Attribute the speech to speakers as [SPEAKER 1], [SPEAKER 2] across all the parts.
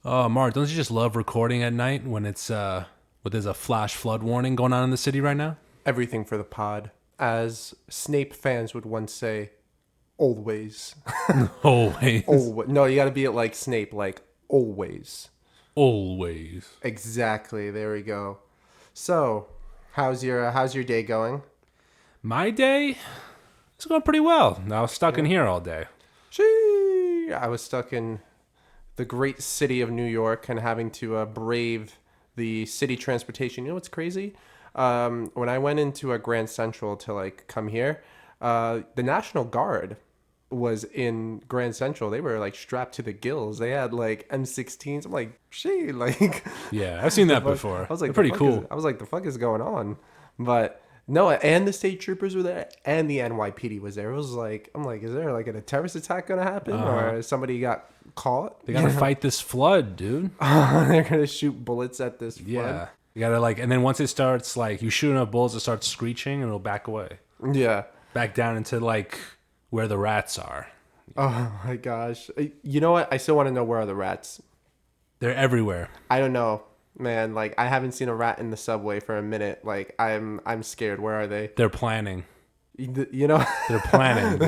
[SPEAKER 1] Oh, Mark, don't you just love recording at night when when there's a flash flood warning going on in the city right now?
[SPEAKER 2] Everything for the pod. As Snape fans would once say, always.
[SPEAKER 1] Always.
[SPEAKER 2] Always. No, you got to be it like Snape, like always.
[SPEAKER 1] Always.
[SPEAKER 2] Exactly. There we go. So, how's your day going?
[SPEAKER 1] My day? It's going pretty well. I was stuck in here all day.
[SPEAKER 2] Gee, I was stuck in the great city of New York and having to brave the city transportation. You know what's crazy? When I went into a Grand Central to like come here, the National Guard was in Grand Central. They were like strapped to the gills. They had like M16s. I'm like, shit, like
[SPEAKER 1] Yeah, I've seen that
[SPEAKER 2] fuck?
[SPEAKER 1] before.
[SPEAKER 2] I was like,
[SPEAKER 1] They're pretty cool.
[SPEAKER 2] I was like, the fuck is going on? But no, and the state troopers were there, and the NYPD was there. It was like, I'm like, is there like a terrorist attack gonna happen, or somebody got caught?
[SPEAKER 1] They gotta fight this flood, dude.
[SPEAKER 2] They're gonna shoot bullets at this flood.
[SPEAKER 1] Yeah. You gotta like, and then once it starts, like, you shoot enough bullets, it starts screeching and it'll back away.
[SPEAKER 2] Yeah.
[SPEAKER 1] Back down into like where the rats are.
[SPEAKER 2] Oh my gosh. You know what? I still want to know where are the rats.
[SPEAKER 1] They're everywhere.
[SPEAKER 2] I don't know, man. Like I haven't seen a rat in the subway for a minute. Like I'm scared. Where are they?
[SPEAKER 1] They're planning.
[SPEAKER 2] You know,
[SPEAKER 1] They're planning.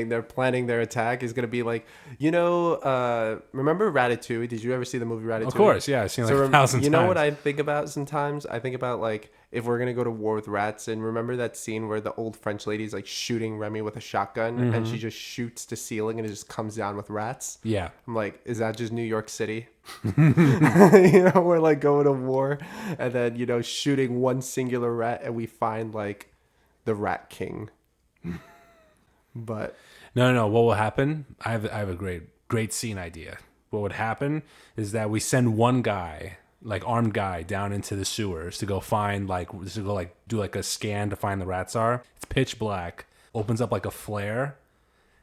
[SPEAKER 2] They're planning their attack is gonna be like, remember Ratatouille? Did you ever see the movie Ratatouille?
[SPEAKER 1] Of course, yeah. I've seen it like 1,000 times.
[SPEAKER 2] You know what I think about sometimes? I think about like if we're gonna go to war with rats, and remember that scene where the old French lady's like shooting Remy with a shotgun, and she just shoots the ceiling and it just comes down with rats.
[SPEAKER 1] Yeah.
[SPEAKER 2] I'm like, is that just New York City? We're like going to war, and then shooting one singular rat, and we find like the Rat King. But
[SPEAKER 1] No. What will happen? I have a great scene idea. What would happen is that we send one guy, like armed guy, down into the sewers to go find do like a scan to find the rats are. It's pitch black. Opens up like a flare,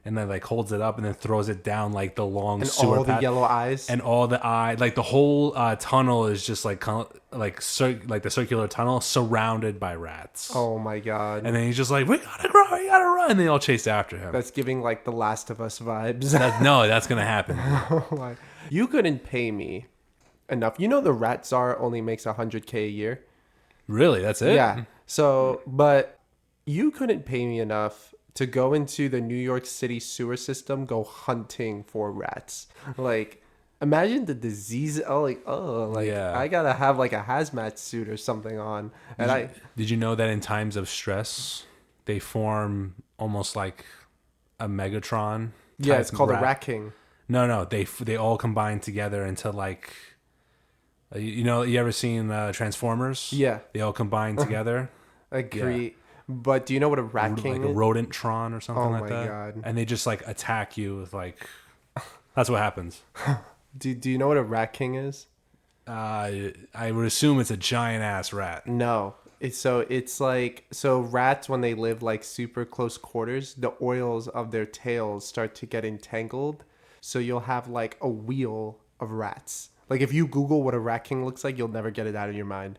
[SPEAKER 1] and then like holds it up and then throws it down like the long
[SPEAKER 2] and
[SPEAKER 1] sewer
[SPEAKER 2] all the
[SPEAKER 1] path.
[SPEAKER 2] yellow eyes.
[SPEAKER 1] And all the like the whole tunnel is just like the circular tunnel surrounded by rats.
[SPEAKER 2] Oh my god!
[SPEAKER 1] And then he's just like, we gotta run, and they all chase after him.
[SPEAKER 2] That's giving like the Last of Us vibes.
[SPEAKER 1] No, that's gonna happen.
[SPEAKER 2] You couldn't pay me enough. You know the Rat Czar only makes $100K a year.
[SPEAKER 1] Really? That's it?
[SPEAKER 2] Yeah. So, but you couldn't pay me enough to go into the New York City sewer system, go hunting for rats. Like, imagine the disease.
[SPEAKER 1] Yeah.
[SPEAKER 2] I gotta have like a hazmat suit or something on. And
[SPEAKER 1] Did you know that in times of stress, they form almost like a Megatron?
[SPEAKER 2] yeah,
[SPEAKER 1] type
[SPEAKER 2] it's called
[SPEAKER 1] rat?
[SPEAKER 2] a Rat King.
[SPEAKER 1] No, they all combine together into like, you ever seen Transformers?
[SPEAKER 2] Yeah.
[SPEAKER 1] They all combine together.
[SPEAKER 2] Agree. But do you know what a Rat King
[SPEAKER 1] like a
[SPEAKER 2] is?
[SPEAKER 1] Rodent-tron or something
[SPEAKER 2] Oh
[SPEAKER 1] like
[SPEAKER 2] my
[SPEAKER 1] that.
[SPEAKER 2] God.
[SPEAKER 1] And they just like attack you with like, that's what happens.
[SPEAKER 2] Do you know what a Rat King is?
[SPEAKER 1] I would assume it's a giant ass rat.
[SPEAKER 2] No. It's like rats, when they live like super close quarters, the oils of their tails start to get entangled. So you'll have like a wheel of rats. Like if you Google what a Rat King looks like, you'll never get it out of your mind.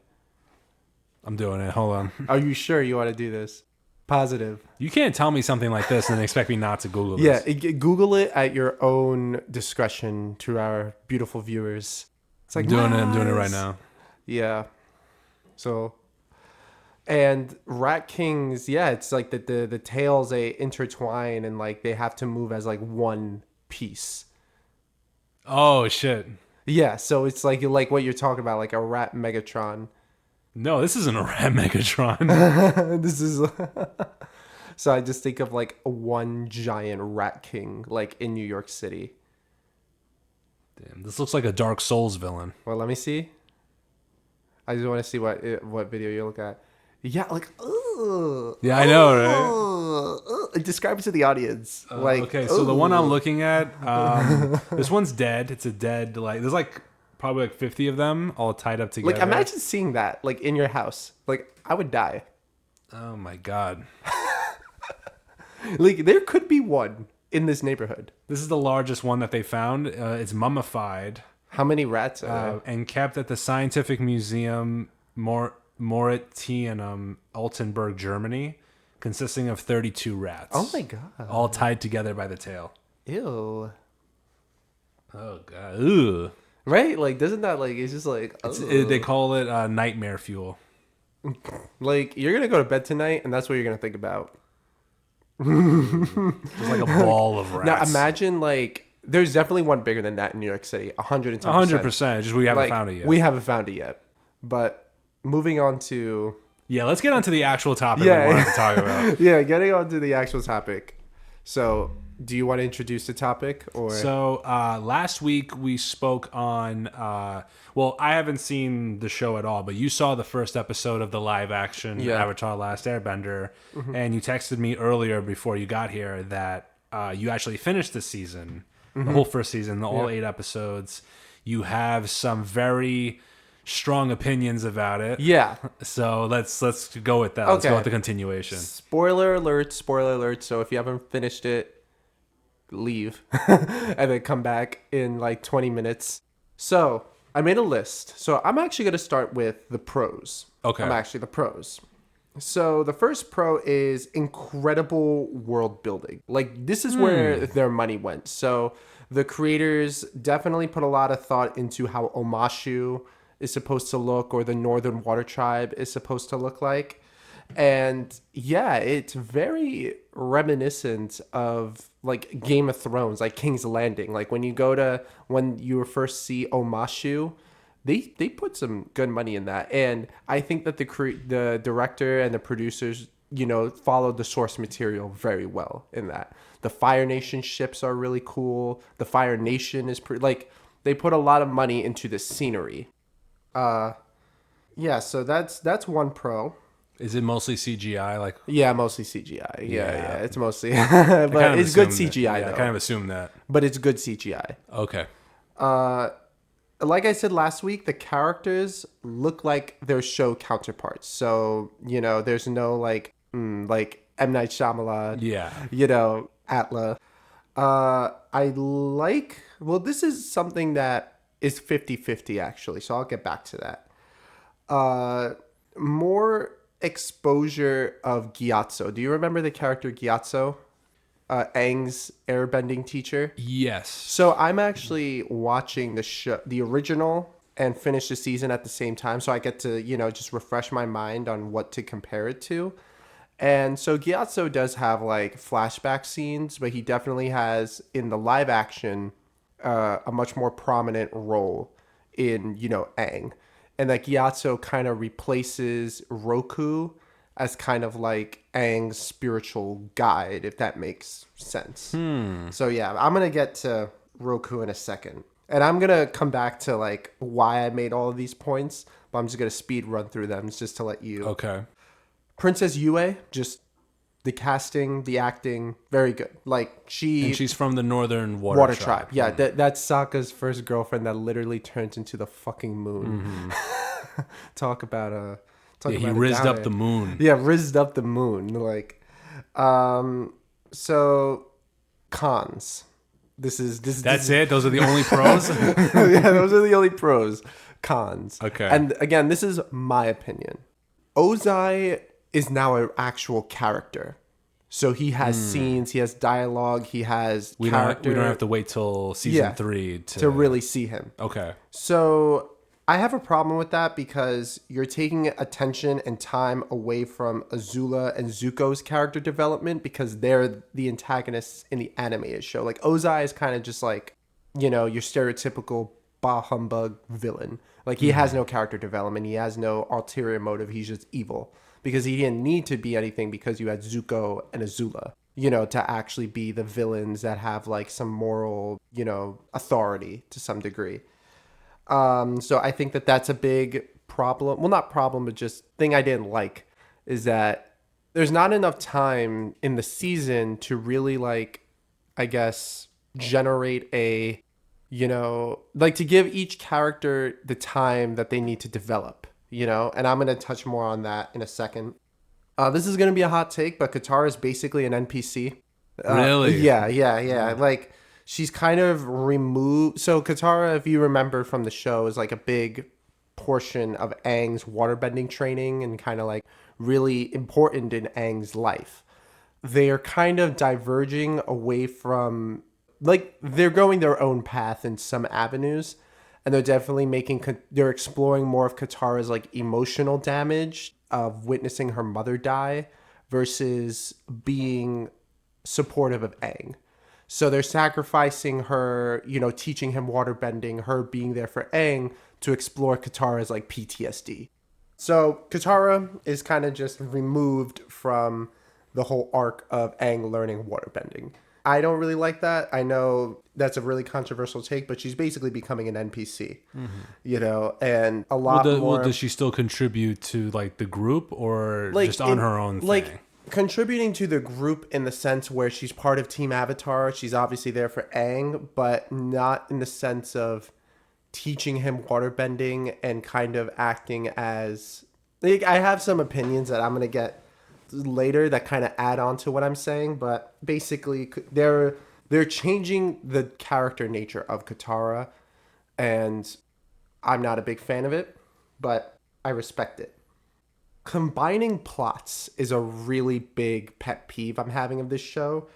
[SPEAKER 1] I'm doing it. Hold on.
[SPEAKER 2] Are you sure you want to do this? Positive.
[SPEAKER 1] You can't tell me something like this and then expect me not to Google
[SPEAKER 2] Yeah,
[SPEAKER 1] this.
[SPEAKER 2] Google it at your own discretion to our beautiful viewers. It's like
[SPEAKER 1] I'm doing it right
[SPEAKER 2] rats.
[SPEAKER 1] now.
[SPEAKER 2] Yeah. So, and Rat Kings, yeah, it's like the tails, they intertwine and like they have to move as like one piece.
[SPEAKER 1] Oh shit.
[SPEAKER 2] Yeah, so it's like what you're talking about, like a rat Megatron.
[SPEAKER 1] No, this isn't a rat Megatron.
[SPEAKER 2] This is so I just think of like one giant Rat King like in New York City.
[SPEAKER 1] Damn, this looks like a Dark Souls villain.
[SPEAKER 2] Well, let me see. I just want to see what video you look at. Yeah, like
[SPEAKER 1] Yeah, I know, right?
[SPEAKER 2] Describe it to the audience.
[SPEAKER 1] Okay, so the one I'm looking at, this one's dead. It's a dead, like, there's like probably like 50 of them all tied up together.
[SPEAKER 2] Like, imagine seeing that like in your house. Like, I would die.
[SPEAKER 1] Oh my god.
[SPEAKER 2] Like, there could be one in this neighborhood.
[SPEAKER 1] This is the largest one that they found. It's mummified.
[SPEAKER 2] How many rats are there?
[SPEAKER 1] And kept at the Scientific Museum Moritianum, Altenburg, Germany, consisting of 32 rats.
[SPEAKER 2] Oh my god.
[SPEAKER 1] All tied together by the tail.
[SPEAKER 2] Ew.
[SPEAKER 1] Oh god. Ugh.
[SPEAKER 2] right? Like, doesn't that like it's just like
[SPEAKER 1] They call it nightmare fuel.
[SPEAKER 2] like you're gonna go to bed tonight and that's what you're gonna think about.
[SPEAKER 1] Just like a ball of
[SPEAKER 2] Now
[SPEAKER 1] rats.
[SPEAKER 2] imagine like there's definitely one bigger than that in New York City, 110%.
[SPEAKER 1] 100%. Just we haven't
[SPEAKER 2] Like
[SPEAKER 1] found it yet.
[SPEAKER 2] we haven't found it yet. But moving on to
[SPEAKER 1] Yeah, let's get on to the actual topic we wanted to talk about.
[SPEAKER 2] yeah, getting on to the actual topic. So, do you want to introduce the topic or?
[SPEAKER 1] So last week we spoke on. Well, I haven't seen the show at all, but you saw the first episode of the live action Avatar: The Last Airbender, and you texted me earlier before you got here that you actually finished the season, the whole first season, all 8 episodes. You have some very strong opinions about it.
[SPEAKER 2] Yeah.
[SPEAKER 1] So let's go with that. Let's go with the continuation.
[SPEAKER 2] Spoiler alert! Spoiler alert! So if you haven't finished it, leave and then come back in like 20 minutes. So I made a list. So I'm actually going to start with the pros.
[SPEAKER 1] Okay.
[SPEAKER 2] I'm actually the pros. So the first pro is incredible world building. Like this is where their money went. So the creators definitely put a lot of thought into how Omashu is supposed to look or the Northern Water Tribe is supposed to look like. And yeah, it's very reminiscent of like Game of Thrones, like King's Landing. Like when you first see Omashu, they put some good money in that. And I think that the director and the producers, followed the source material very well in that. The Fire Nation ships are really cool. The Fire Nation is they put a lot of money into the scenery. Yeah, so that's one pro.
[SPEAKER 1] Is it mostly CGI? Like
[SPEAKER 2] yeah, mostly CGI. Yeah, it's mostly, but it's good CGI though.
[SPEAKER 1] I kind of assumed that.
[SPEAKER 2] But it's good CGI.
[SPEAKER 1] Okay.
[SPEAKER 2] Like I said last week, the characters look like their show counterparts. So there's no like M. Night Shyamalan.
[SPEAKER 1] Yeah.
[SPEAKER 2] ATLA. This is something that is 50-50 actually. So I'll get back to that. More exposure of Gyatso. Do you remember the character Gyatso? Aang's airbending teacher?
[SPEAKER 1] Yes.
[SPEAKER 2] So I'm actually watching the original and finish the season at the same time. So I get to, just refresh my mind on what to compare it to. And so Gyatso does have like flashback scenes, but he definitely has in the live action a much more prominent role in, Aang. And that Gyatso kind of replaces Roku as kind of like Aang's spiritual guide, if that makes sense. So yeah, I'm going to get to Roku in a second. And I'm going to come back to like why I made all of these points, but I'm just going to speed run through them just to let you.
[SPEAKER 1] Okay.
[SPEAKER 2] Princess Yue, just the casting, the acting, very good. Like
[SPEAKER 1] she's from the Northern Water Tribe.
[SPEAKER 2] Yeah, that's Sokka's first girlfriend that literally turns into the fucking moon. Talk about
[SPEAKER 1] he rizzed up the moon.
[SPEAKER 2] Yeah, rizzed up the moon. Like, so cons. That's
[SPEAKER 1] it. Those are the only pros.
[SPEAKER 2] Yeah, those are the only pros. Cons.
[SPEAKER 1] Okay.
[SPEAKER 2] And again, this is my opinion. Ozai is now an actual character. So he has scenes, he has dialogue, he has character.
[SPEAKER 1] We don't have to wait till season 3
[SPEAKER 2] to really see him.
[SPEAKER 1] Okay.
[SPEAKER 2] So I have a problem with that because you're taking attention and time away from Azula and Zuko's character development because they're the antagonists in the animated show. Like Ozai is kind of just like, your stereotypical bah humbug villain. Like he has no character development. He has no ulterior motive. He's just evil. Because he didn't need to be anything because you had Zuko and Azula, to actually be the villains that have like some moral, authority to some degree. So I think that that's a big problem. Well, not problem, but just thing I didn't like is that there's not enough time in the season to really like, I guess, generate a, to give each character the time that they need to develop. And I'm going to touch more on that in a second. This is going to be a hot take, but Katara is basically an NPC.
[SPEAKER 1] Really?
[SPEAKER 2] Yeah. Like, she's kind of removed. So Katara, if you remember from the show, is like a big portion of Aang's waterbending training and kind of like really important in Aang's life. They are kind of diverging away from, like, they're going their own path in some avenues. and they're definitely they're exploring more of Katara's like emotional damage of witnessing her mother die versus being supportive of Aang. So they're sacrificing her, teaching him waterbending, her being there for Aang to explore Katara's like PTSD. So Katara is kind of just removed from the whole arc of Aang learning waterbending. I don't really like that. I know that's a really controversial take, but she's basically becoming an NPC, and a lot more.
[SPEAKER 1] Well, does she still contribute to like the group or
[SPEAKER 2] like
[SPEAKER 1] just on her own thing?
[SPEAKER 2] Like contributing to the group in the sense where she's part of Team Avatar. She's obviously there for Aang, but not in the sense of teaching him waterbending and kind of acting as like, I have some opinions that I'm going to get later that kind of add on to what I'm saying, but basically they're changing the character nature of Katara, and I'm not a big fan of it, but I respect it. Combining plots is a really big pet peeve I'm having of this show,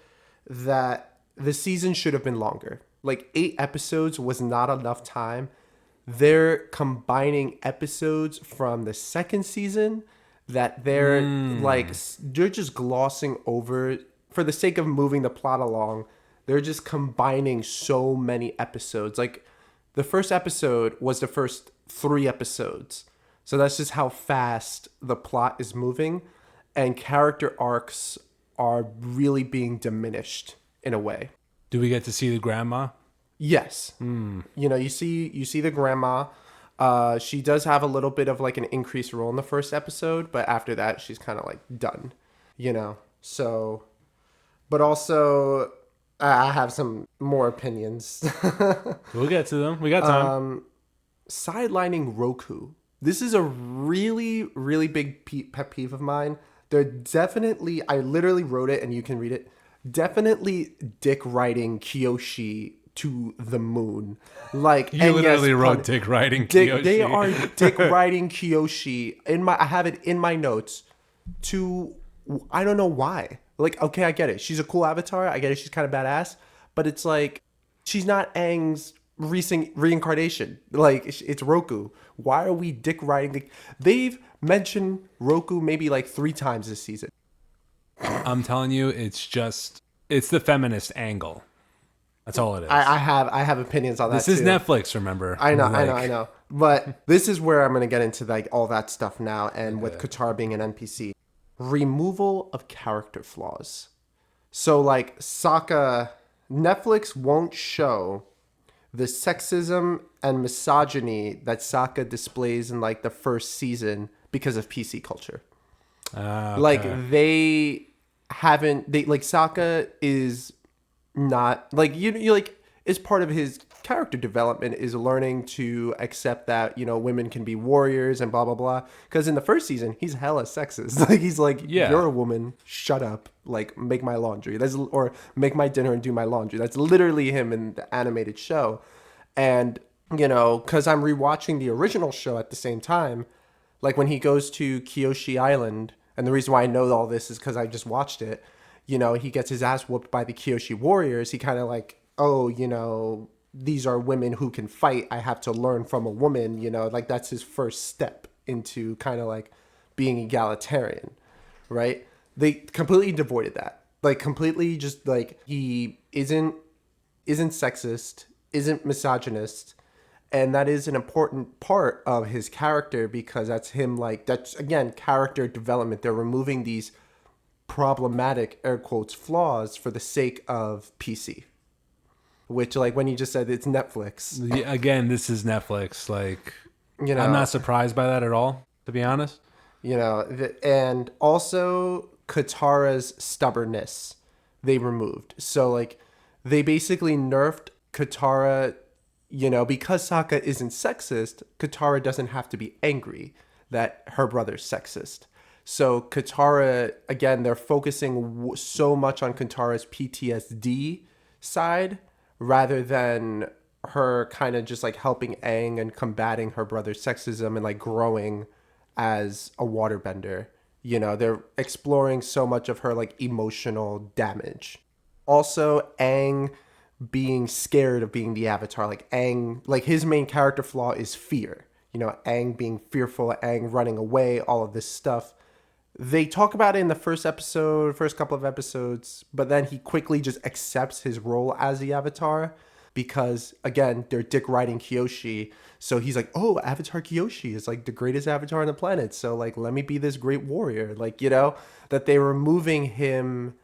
[SPEAKER 2] that the season should have been longer. Like 8 episodes was not enough time. They're combining episodes from the second season that they're they're just glossing over for the sake of moving the plot along. They're just combining so many episodes. Like the first episode was the first 3 episodes. So that's just how fast the plot is moving, and character arcs are really being diminished in a way.
[SPEAKER 1] Do we get to see the grandma?
[SPEAKER 2] Yes. You see the grandma. She does have a little bit of like an increased role in the first episode, but after that she's kind of like done, So, but also I have some more opinions.
[SPEAKER 1] We'll get to them. We got time.
[SPEAKER 2] Sidelining Roku. This is a really, really big pet peeve of mine. They're definitely, I literally wrote it and you can read it, definitely dick riding Kyoshi to the moon. Like
[SPEAKER 1] you literally wrote dick riding Kyoshi.
[SPEAKER 2] They are dick riding Kyoshi. I have it in my notes to, I don't know why. Like, okay, I get it. She's a cool avatar. I get it. She's kind of badass. But it's like, she's not Aang's recent reincarnation. Like, it's Roku. Why are we dick riding They've mentioned Roku maybe like 3 times this season.
[SPEAKER 1] I'm telling you, it's the feminist angle. That's all it is.
[SPEAKER 2] I have opinions on that.
[SPEAKER 1] This is Netflix, remember?
[SPEAKER 2] I know. But this is where I'm going to get into like all that stuff now, and with Katara being an NPC. Removal of character flaws. So like Sokka, Netflix won't show the sexism and misogyny that Sokka displays in like the first season because of PC culture.
[SPEAKER 1] Okay.
[SPEAKER 2] Like Sokka is not like you like is part of his character development is learning to accept that women can be warriors and blah blah blah, because in the first season he's hella sexist. Like he's like, you're a woman, shut up, like make my laundry, or make my dinner and do my laundry. That's literally him in the animated show. And because I'm rewatching the original show at the same time, like when he goes to Kyoshi Island, and the reason why I know all this is because I just watched it. He gets his ass whooped by the Kyoshi warriors. He kind of like, these are women who can fight. I have to learn from a woman, like that's his first step into kind of like being egalitarian, right? They completely devoided that. Like completely just like he isn't sexist, isn't misogynist. And that is an important part of his character, because that's him, like, that's, again, character development. They're removing these problematic, air quotes, flaws for the sake of PC. Which, like, when you just said it's Netflix.
[SPEAKER 1] Yeah, again, this is Netflix. Like, I'm not surprised by that at all, to be honest.
[SPEAKER 2] And also Katara's stubbornness they removed. So, like, they basically nerfed Katara. Because Sokka isn't sexist, Katara doesn't have to be angry that her brother's sexist. So Katara, again, they're focusing so much on Katara's PTSD side rather than her kind of just like helping Aang and combating her brother's sexism and like growing as a waterbender. They're exploring so much of her like emotional damage. Also, Aang being scared of being the Avatar. Like Aang, like his main character flaw is fear. You know, Aang being fearful, Aang running away, all of this stuff. They talk about it in the first couple of episodes, but then he quickly just accepts his role as the Avatar because, again, they're dick riding Kyoshi. So he's like, oh, Avatar Kyoshi is like the greatest Avatar on the planet. So, like, let me be this great warrior. Like, you know, that they were moving him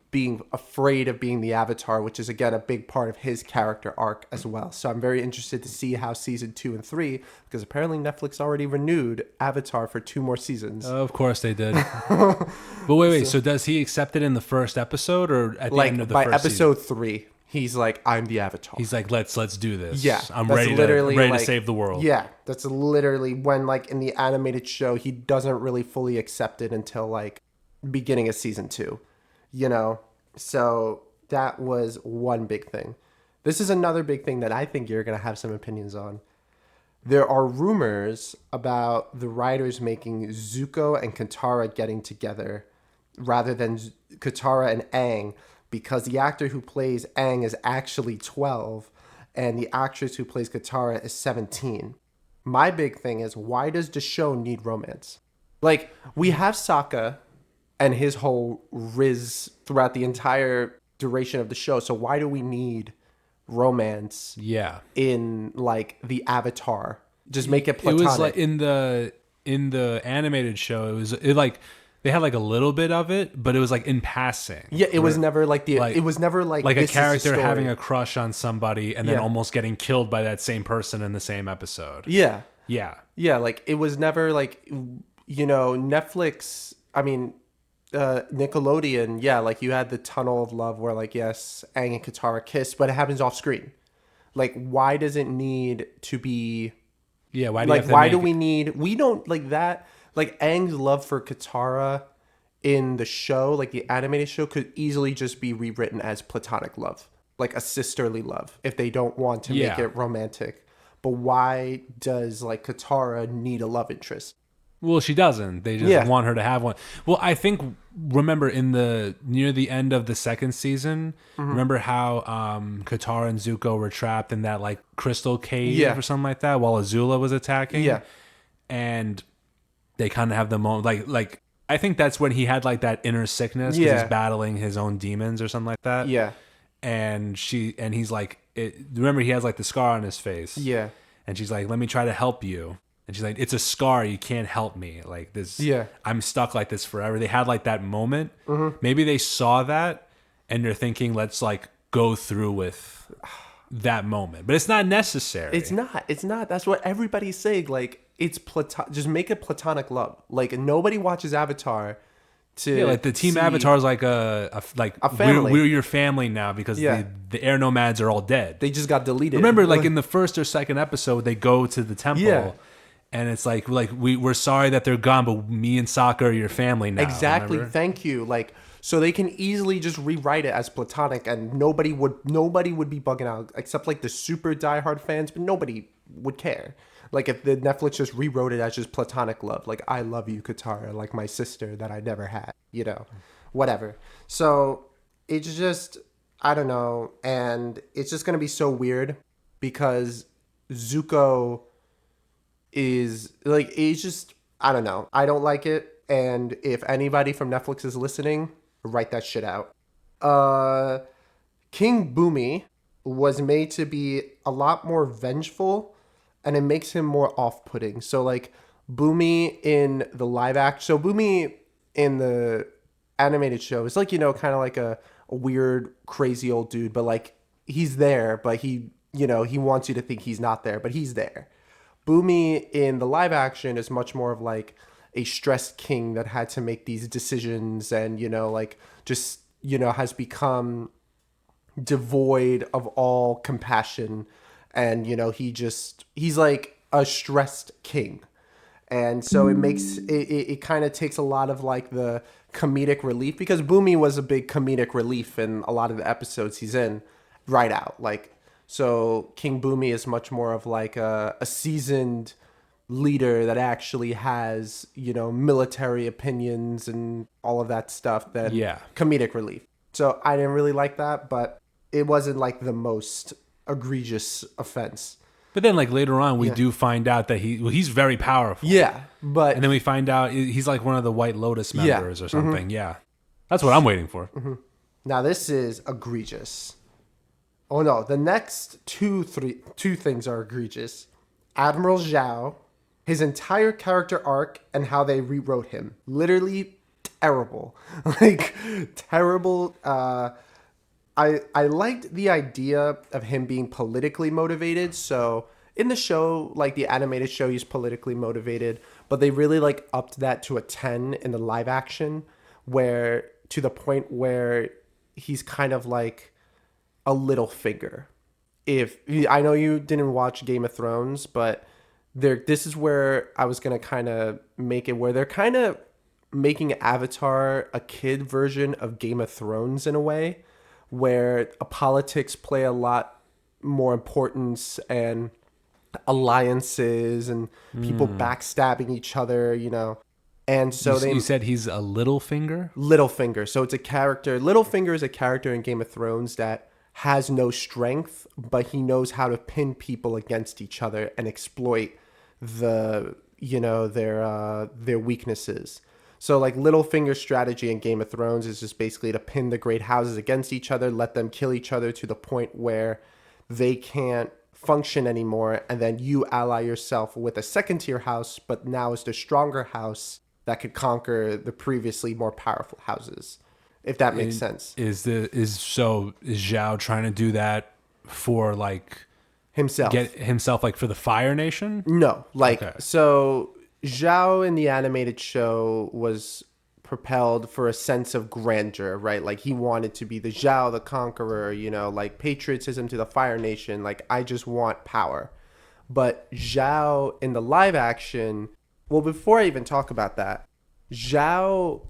[SPEAKER 2] being afraid of being the Avatar, which is, again, a big part of his character arc as well. So I'm very interested to see how season 2 and 3, because apparently Netflix already renewed Avatar for 2 more seasons.
[SPEAKER 1] Of course they did. But wait. So does he accept it in the first episode or at the end of the first
[SPEAKER 2] episode
[SPEAKER 1] season?
[SPEAKER 2] 3, he's like, I'm the Avatar.
[SPEAKER 1] He's like, let's do this.
[SPEAKER 2] Yeah,
[SPEAKER 1] I'm
[SPEAKER 2] that's
[SPEAKER 1] ready
[SPEAKER 2] literally
[SPEAKER 1] to save the world.
[SPEAKER 2] Yeah, that's literally when, like, in the animated show, he doesn't really fully accept it until, like, beginning of season 2, you know? So that was one big thing. This is another big thing that I think you're going to have some opinions on. There are rumors about the writers making Zuko and Katara getting together rather than Katara and Aang, because the actor who plays Aang is actually 12 and the actress who plays Katara is 17. My big thing is, why does the show need romance? Like, we have Sokka and his whole riz throughout the entire duration of the show. So why do we need romance in, like, the Avatar? Just make it platonic.
[SPEAKER 1] It was like in the animated show, it like they had like a little bit of it, but it was like in passing.
[SPEAKER 2] Yeah, it was never like it was never like
[SPEAKER 1] a character having a crush on somebody and then almost getting killed by that same person in the same episode.
[SPEAKER 2] Yeah.
[SPEAKER 1] Yeah.
[SPEAKER 2] Like, it was never like, you know, Netflix, I mean, Nickelodeon, like, you had the Tunnel of Love where, like, yes, Aang and Katara kiss, but it happens off screen. Like, why does it need to be?
[SPEAKER 1] Yeah, why
[SPEAKER 2] do we need? We don't like that. Like, Aang's love for Katara in the show, like the animated show, could easily just be rewritten as platonic love, like a sisterly love, if they don't want to make it romantic. But why does, like, Katara need a love interest?
[SPEAKER 1] Well, she doesn't. They just want her to have one. Well, I think, remember near the end of the second season, remember how Katara and Zuko were trapped in that, like, crystal cave or something like that while Azula was attacking? Yeah. And they kind of have the moment, like I think that's when he had, like, that inner sickness because he's battling his own demons or something like that. Yeah. And he's like, remember he has, like, the scar on his face. Yeah. And she's like, let me try to help you. And she's like, it's a scar. You can't help me. Like this. Yeah. I'm stuck like this forever. They had, like, that moment. Maybe they saw that and they're thinking, let's, like, go through with that moment. But it's not necessary.
[SPEAKER 2] It's not. That's what everybody's saying. Like, it's just make it platonic love. Like, nobody watches Avatar
[SPEAKER 1] like the team Avatar is like a family. We're your family now because the air nomads are all dead.
[SPEAKER 2] They just got deleted.
[SPEAKER 1] Remember, like, in the first or second episode, they go to the temple. Yeah. And it's like we're sorry that they're gone, but me and Sokka are your family now.
[SPEAKER 2] Exactly.
[SPEAKER 1] Remember?
[SPEAKER 2] Thank you. Like, so they can easily just rewrite it as platonic, and nobody would be bugging out except, like, the super diehard fans, but nobody would care. Like, if the Netflix just rewrote it as just platonic love, like, I love you, Katara, like my sister that I never had, you know, whatever. So it's just, I don't know, and it's just gonna be so weird because Zuko is, like, it's just, I don't know. I don't like it. And if anybody from Netflix is listening, write that shit out. King Bumi was made to be a lot more vengeful, and it makes him more off-putting. So, like, Bumi in the live act. So Bumi in the animated show is, like, you know, kind of like a weird, crazy old dude, but, like, he's there, but he, you know, he wants you to think he's not there, but he's there. Bumi in the live action is much more of, like, a stressed king that had to make these decisions and, you know, like, just, you know, has become devoid of all compassion. And, you know, he's like a stressed king. And so it kind of takes a lot of, like, the comedic relief, because Bumi was a big comedic relief in a lot of the episodes he's in right out. Like, so King Bumi is much more of, like, a seasoned leader that actually has, you know, military opinions and all of that stuff than comedic relief. So I didn't really like that, but it wasn't like the most egregious offense.
[SPEAKER 1] But then, like later on, we do find out that he's very powerful.
[SPEAKER 2] Yeah, but
[SPEAKER 1] And then we find out he's like one of the White Lotus
[SPEAKER 2] Yeah.
[SPEAKER 1] members or something. Yeah, that's what I'm waiting for.
[SPEAKER 2] now this is egregious. Oh no, the next two things are egregious. Admiral Zhao, his entire character arc and how they rewrote him. Literally terrible. Like terrible. I liked the idea of him being politically motivated. So in the show, like the animated show, he's politically motivated, but they really like upped that to a 10 in the live action, where to the point where he's kind of like a little figure. If I know you didn't watch Game of Thrones, but this is where I was gonna kind of make it where they're kind of making Avatar a kid version of Game of Thrones in a way, where politics play a lot more importance and alliances and people backstabbing each other, you know. And so
[SPEAKER 1] You said he's a little finger?
[SPEAKER 2] Littlefinger. So it's a character. Littlefinger is a character in Game of Thrones that has no strength, but he knows how to pin people against each other and exploit their weaknesses. So like Littlefinger's strategy in Game of Thrones is just basically to pin the great houses against each other, let them kill each other to the point where they can't function anymore, and then you ally yourself with a second tier house, but now it's the stronger house that could conquer the previously more powerful houses. If that makes sense.
[SPEAKER 1] Is Zhao trying to do that for like
[SPEAKER 2] Himself.
[SPEAKER 1] get himself like for the Fire Nation?
[SPEAKER 2] No, like
[SPEAKER 1] Okay.
[SPEAKER 2] so Zhao in the animated show was propelled for a sense of grandeur, right? Like he wanted to be the Zhao, the conqueror, you know, like patriotism to the Fire Nation, like I just want power. But Zhao in the live action, well, before I even talk about that, Zhao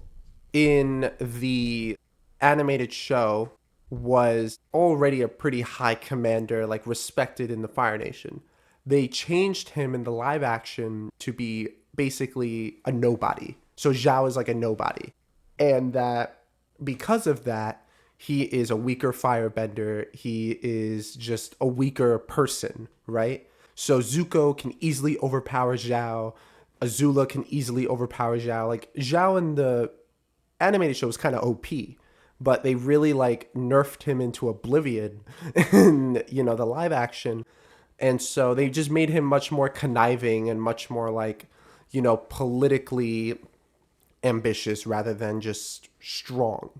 [SPEAKER 2] in the animated show was already a pretty high commander, like respected in the Fire Nation. They changed him in the live action to be basically a nobody. So Zhao is like a nobody. And that because of that, he is a weaker firebender. He is just a weaker person, right? So Zuko can easily overpower Zhao. Azula can easily overpower Zhao. Like Zhao in the animated show was kind of OP, but they really like nerfed him into oblivion in, you know, the live action. And so they just made him much more conniving and much more like, you know, politically ambitious rather than just strong.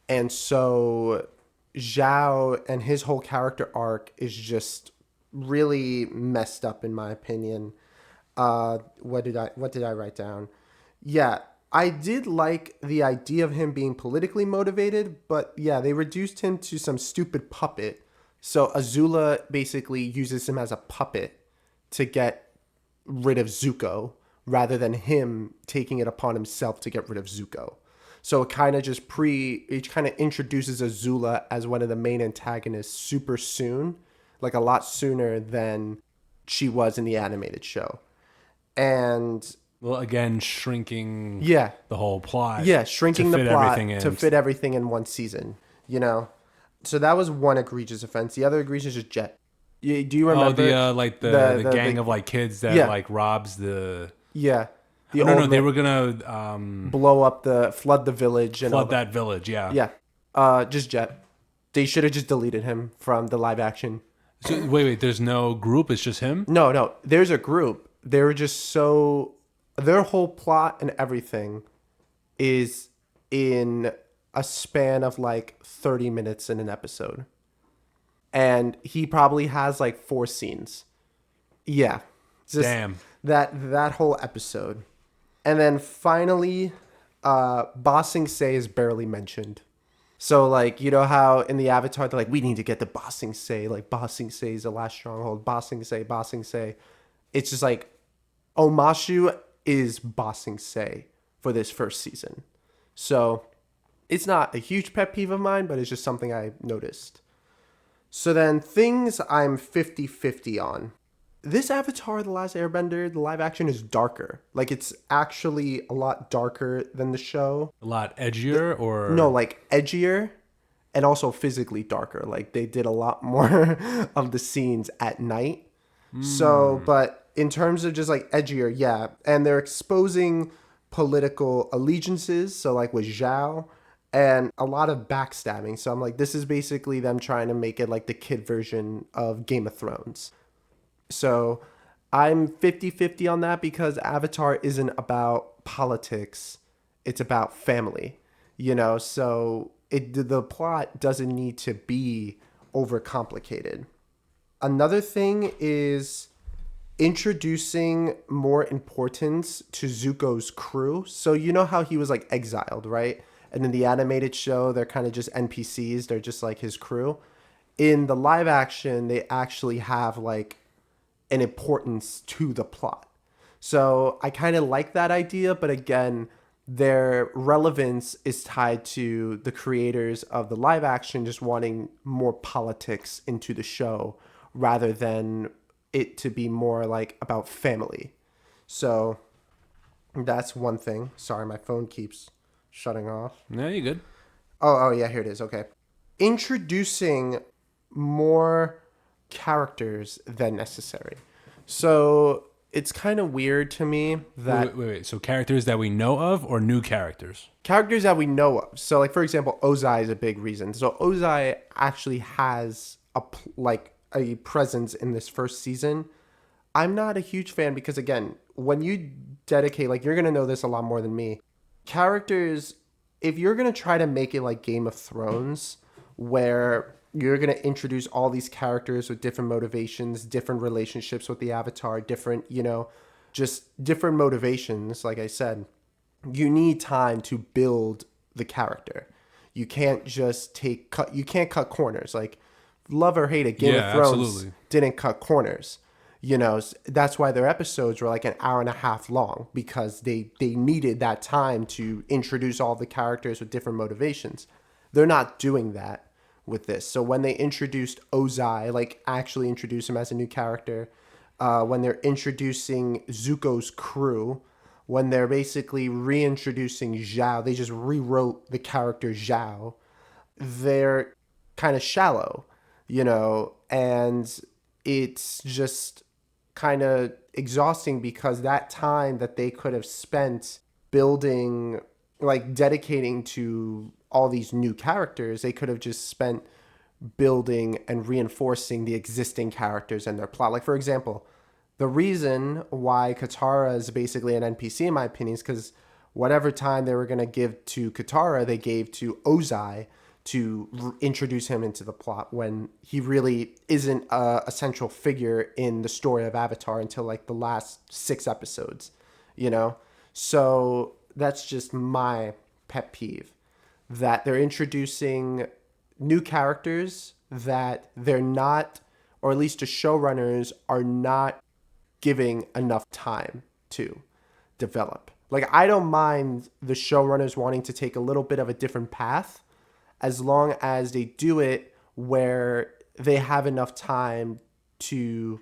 [SPEAKER 2] And so Zhao and his whole character arc is just really messed up in my opinion. What did I write down? Yeah, I did like the idea of him being politically motivated, but yeah, they reduced him to some stupid puppet. So Azula basically uses him as a puppet to get rid of Zuko rather than him taking it upon himself to get rid of Zuko. So it kind of introduces Azula as one of the main antagonists super soon, like a lot sooner than she was in the animated show. And
[SPEAKER 1] Well, again, shrinking
[SPEAKER 2] yeah,
[SPEAKER 1] the whole plot.
[SPEAKER 2] shrinking
[SPEAKER 1] to
[SPEAKER 2] the
[SPEAKER 1] fit
[SPEAKER 2] plot
[SPEAKER 1] everything in.
[SPEAKER 2] to fit everything in one season, you know? So that was one egregious offense. The other egregious is Jet. Do you remember?
[SPEAKER 1] The gang of like kids that like robs the.
[SPEAKER 2] Yeah.
[SPEAKER 1] No, they were gonna
[SPEAKER 2] blow up flood the village and
[SPEAKER 1] flood that village. Yeah.
[SPEAKER 2] Yeah. Just Jet. They should have just deleted him from the live action.
[SPEAKER 1] So, wait. There's no group. It's just him.
[SPEAKER 2] No. There's a group. They were just so. Their whole plot and everything is in a span of like 30 minutes in an episode. And he probably has like 4 scenes. Yeah. Just
[SPEAKER 1] Damn.
[SPEAKER 2] That whole episode. And then finally, Bossing Say is barely mentioned. So like, you know how in the Avatar, they're like, we need to get the Bossing Say. Like Bossing Say is the last stronghold. Bossing Say. It's just like, Omashu is Bossing Say for this first season. So it's not a huge pet peeve of mine, but it's just something I noticed. So then things I'm 50-50 on. This Avatar the Last Airbender, the live action is darker. Like it's actually a lot darker than the show.
[SPEAKER 1] A lot edgier or
[SPEAKER 2] No, like edgier. and also physically darker. Like they did a lot more of the scenes at night. So, but in terms of just like edgier, yeah. And they're exposing political allegiances. So like with Zhao, and a lot of backstabbing. So I'm like, this is basically them trying to make it like the kid version of Game of Thrones. So I'm 50-50 on that because Avatar isn't about politics. It's about family, so the plot doesn't need to be overcomplicated. Another thing is introducing more importance to Zuko's crew. So you know how he was like exiled, right? And in the animated show, they're kind of just NPCs. They're just like his crew. In the live action, they actually have like an importance to the plot. So I kind of like that idea, but again, their relevance is tied to the creators of the live action just wanting more politics into the show rather than it to be more like about family. So that's one thing. Sorry, my phone keeps shutting off.
[SPEAKER 1] No, you good.
[SPEAKER 2] Oh, yeah, here it is. Okay. Introducing more characters than necessary. So it's kind of weird to me that
[SPEAKER 1] Wait. So characters that we know of or new characters?
[SPEAKER 2] characters that we know of. So like for example, Ozai is a big reason. So Ozai actually has a presence in this first season. I'm not a huge fan because again, when you dedicate, like you're going to know this a lot more than me. Characters, if you're going to try to make it like Game of Thrones where you're going to introduce all these characters with different motivations, different relationships with the Avatar, different, just different motivations, like I said, you need time to build the character. You can't just you can't cut corners. Like, love or hate it, Game of Thrones
[SPEAKER 1] absolutely
[SPEAKER 2] didn't cut corners. That's why their episodes were like an hour and a half long because they needed that time to introduce all the characters with different motivations. They're not doing that with this. So when they introduced Ozai, like actually introduce him as a new character, when they're introducing Zuko's crew, when they're basically reintroducing Zhao, they just rewrote the character Zhao. They're kind of shallow, and it's just kind of exhausting because that time that they could have spent building, like dedicating to all these new characters, they could have just spent building and reinforcing the existing characters and their plot. Like, for example, the reason why Katara is basically an NPC, in my opinion, is because whatever time they were going to give to Katara, they gave to Ozai to introduce him into the plot when he really isn't a central figure in the story of Avatar until like the last 6 episodes, So that's just my pet peeve, that they're introducing new characters that they're not, or at least the showrunners are not giving enough time to develop. Like, I don't mind the showrunners wanting to take a little bit of a different path as long as they do it where they have enough time to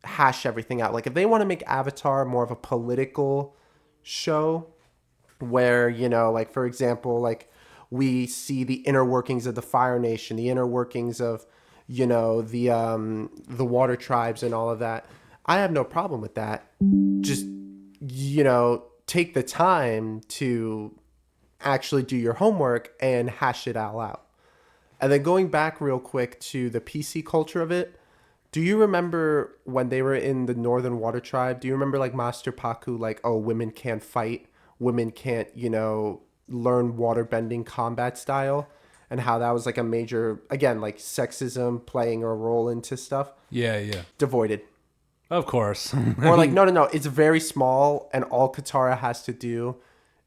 [SPEAKER 2] hash everything out. Like, if they want to make Avatar more of a political show where, like, for example, like, we see the inner workings of the Fire Nation, the inner workings of, the water tribes and all of that, I have no problem with that. Just, take the time to actually do your homework and hash it all out. And then going back real quick to the PC culture of it, do you remember when they were in the Northern Water Tribe? Do you remember like Master Paku, like, oh, women can't fight, women can't, learn waterbending combat style, and how that was like a major, again, like sexism playing a role into stuff?
[SPEAKER 1] Yeah.
[SPEAKER 2] Devoided.
[SPEAKER 1] Of course.
[SPEAKER 2] Or like, no, it's very small, and all Katara has to do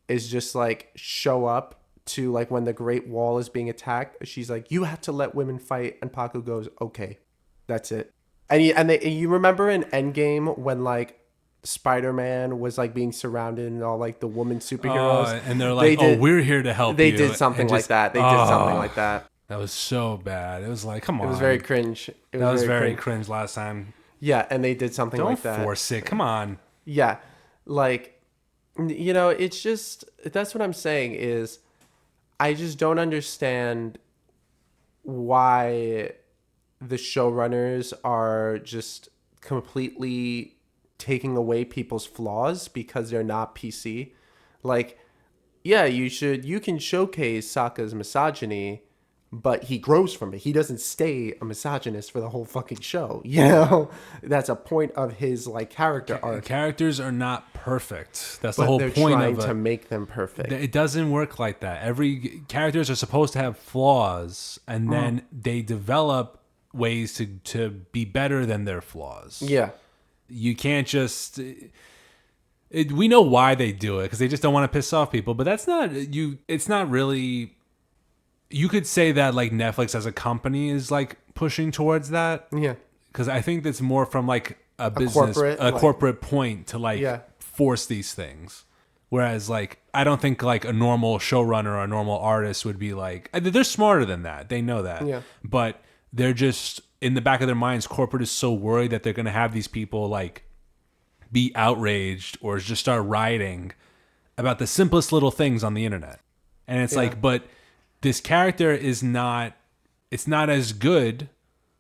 [SPEAKER 2] is just like show up to like when the Great Wall is being attacked. She's like, you have to let women fight, and Paku goes, okay, that's it. And you remember in Endgame when like Spider-Man was like being surrounded and all like the woman superheroes,
[SPEAKER 1] and they're like, we're here to help
[SPEAKER 2] they
[SPEAKER 1] you.
[SPEAKER 2] did something like that. They did something like that.
[SPEAKER 1] That was so bad. It was like, come on.
[SPEAKER 2] It was very cringe.
[SPEAKER 1] That was very cringe last time.
[SPEAKER 2] Yeah, and they did something like that.
[SPEAKER 1] Don't force it. Come on.
[SPEAKER 2] Yeah, like, it's just, that's what I'm saying is I just don't understand why the showrunners are just completely taking away people's flaws because they're not PC. Like, yeah, you can showcase Sokka's misogyny, but he grows from it. He doesn't stay a misogynist for the whole fucking show. You know, that's a point of his like character arc.
[SPEAKER 1] Characters are not perfect. That's the
[SPEAKER 2] But
[SPEAKER 1] whole
[SPEAKER 2] they're
[SPEAKER 1] point
[SPEAKER 2] trying
[SPEAKER 1] of
[SPEAKER 2] to
[SPEAKER 1] it.
[SPEAKER 2] make them perfect.
[SPEAKER 1] It doesn't work like that. Every characters are supposed to have flaws, and then they develop ways to be better than their flaws.
[SPEAKER 2] Yeah.
[SPEAKER 1] You can't just. We know why they do it because they just don't want to piss off people. But that's not you. It's not really. You could say that like Netflix as a company is like pushing towards that.
[SPEAKER 2] Yeah.
[SPEAKER 1] Because I think that's more from like a business, corporate point to like force these things. Whereas like I don't think like a normal showrunner or a normal artist would be like they're smarter than that. They know that.
[SPEAKER 2] Yeah.
[SPEAKER 1] But they're just in the back of their minds. Corporate is so worried that they're going to have these people like be outraged or just start rioting about the simplest little things on the internet. And it's like, but this character is not, it's not as good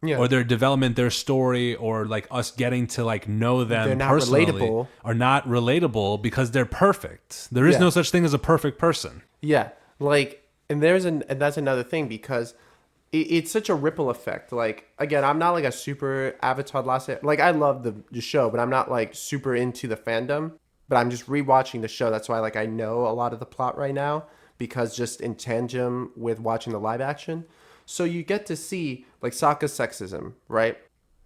[SPEAKER 1] or their development, their story, or like us getting to like know them
[SPEAKER 2] They're not
[SPEAKER 1] personally
[SPEAKER 2] relatable.
[SPEAKER 1] are not relatable because they're perfect. There is no such thing as a perfect person.
[SPEAKER 2] Yeah. Like, and that's another thing because it's such a ripple effect. Like, again, I'm not like a super Avatar the Last Airbender. Like, I love the show, but I'm not like super into the fandom. But I'm just rewatching the show. That's why like I know a lot of the plot right now because just in tandem with watching the live action. So you get to see like Sokka's sexism, right?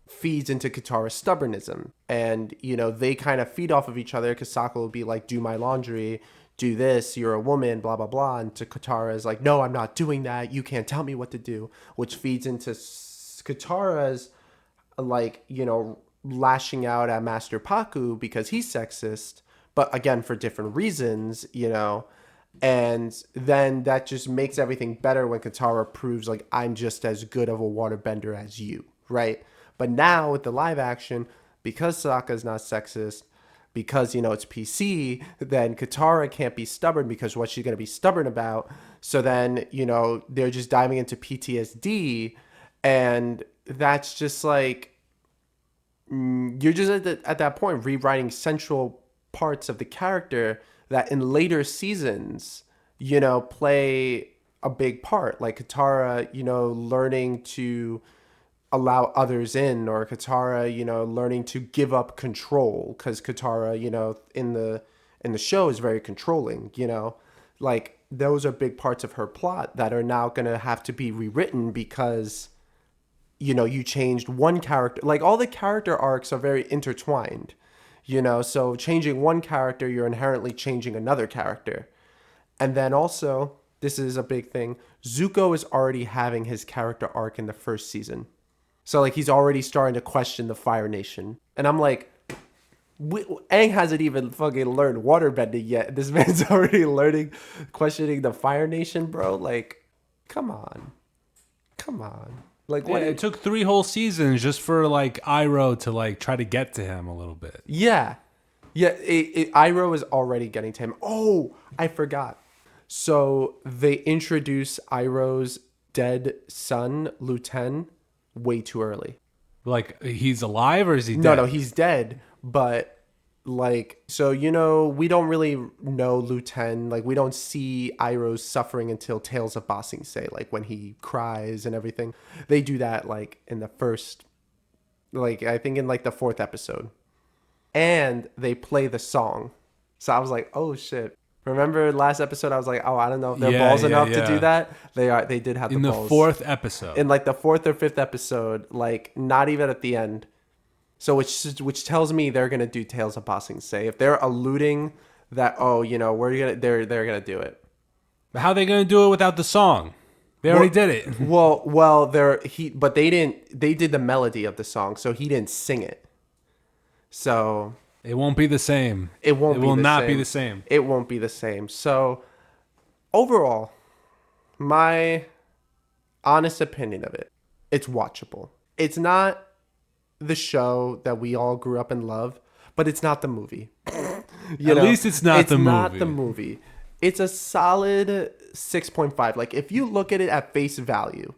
[SPEAKER 2] Feeds into Katara's stubbornism. And, you know, they kind of feed off of each other because Sokka will be like, do my laundry, do this, you're a woman, blah, blah, blah. And to Katara is like, no, I'm not doing that. You can't tell me what to do, which feeds into Katara's like, you know, lashing out at Master Paku because he's sexist, but again, for different reasons, you know. And then that just makes everything better when Katara proves like I'm just as good of a waterbender as you, right? But now with the live action, because Sokka's not sexist, because, you know, it's PC, then Katara can't be stubborn because what she's going to be stubborn about. So then, you know, they're just diving into PTSD. And that's just like, you're just at that point rewriting central parts of the character that in later seasons, you know, play a big part. Like Katara, you know, learning to allow others in, or Katara, you know, learning to give up control, because Katara, you know, in the show is very controlling, you know. Like those are big parts of her plot that are now going to have to be rewritten because, you know, you changed one character. Like all the character arcs are very intertwined, you know, so changing one character, you're inherently changing another character. And then also, this is a big thing, Zuko is already having his character arc in the first season. So like he's already starting to question the Fire Nation. And I'm like, Aang hasn't even fucking learned waterbending yet. This man's already questioning the Fire Nation, bro. Like, come on. Like, what?
[SPEAKER 1] It took 3 whole seasons just for like Iroh to like try to get to him a little bit.
[SPEAKER 2] Yeah. Iroh is already getting to him. Oh, I forgot. So they introduce Iroh's dead son, Luten, way too early.
[SPEAKER 1] Like he's alive or is he dead?
[SPEAKER 2] No, he's dead. But like, so, you know, we don't really know Luten. Like, we don't see Iroh's suffering until Tales of Ba Sing Se, like when he cries and everything. They do that like in the first, like I think in like the 4th episode. And they play the song. So I was like, oh shit. Remember last episode I was like, oh, I don't know if they're balls enough to do that. They did have the balls.
[SPEAKER 1] In the 4th episode.
[SPEAKER 2] In like the 4th or 5th episode, like not even at the end. So which tells me they're gonna do Tales of Ba Sing Se. If they're alluding that, oh, you know, they're gonna do it.
[SPEAKER 1] But how are they gonna do it without the song? They already did it.
[SPEAKER 2] Well, they did the melody of the song, so he didn't sing it. So
[SPEAKER 1] it won't be the same.
[SPEAKER 2] It will not
[SPEAKER 1] be the same.
[SPEAKER 2] It won't be the same. So overall, my honest opinion of it, it's watchable. It's not the show that we all grew up and love, but it's not the movie.
[SPEAKER 1] At least it's not the movie.
[SPEAKER 2] It's not the movie. It's a solid 6.5. Like if you look at it at face value,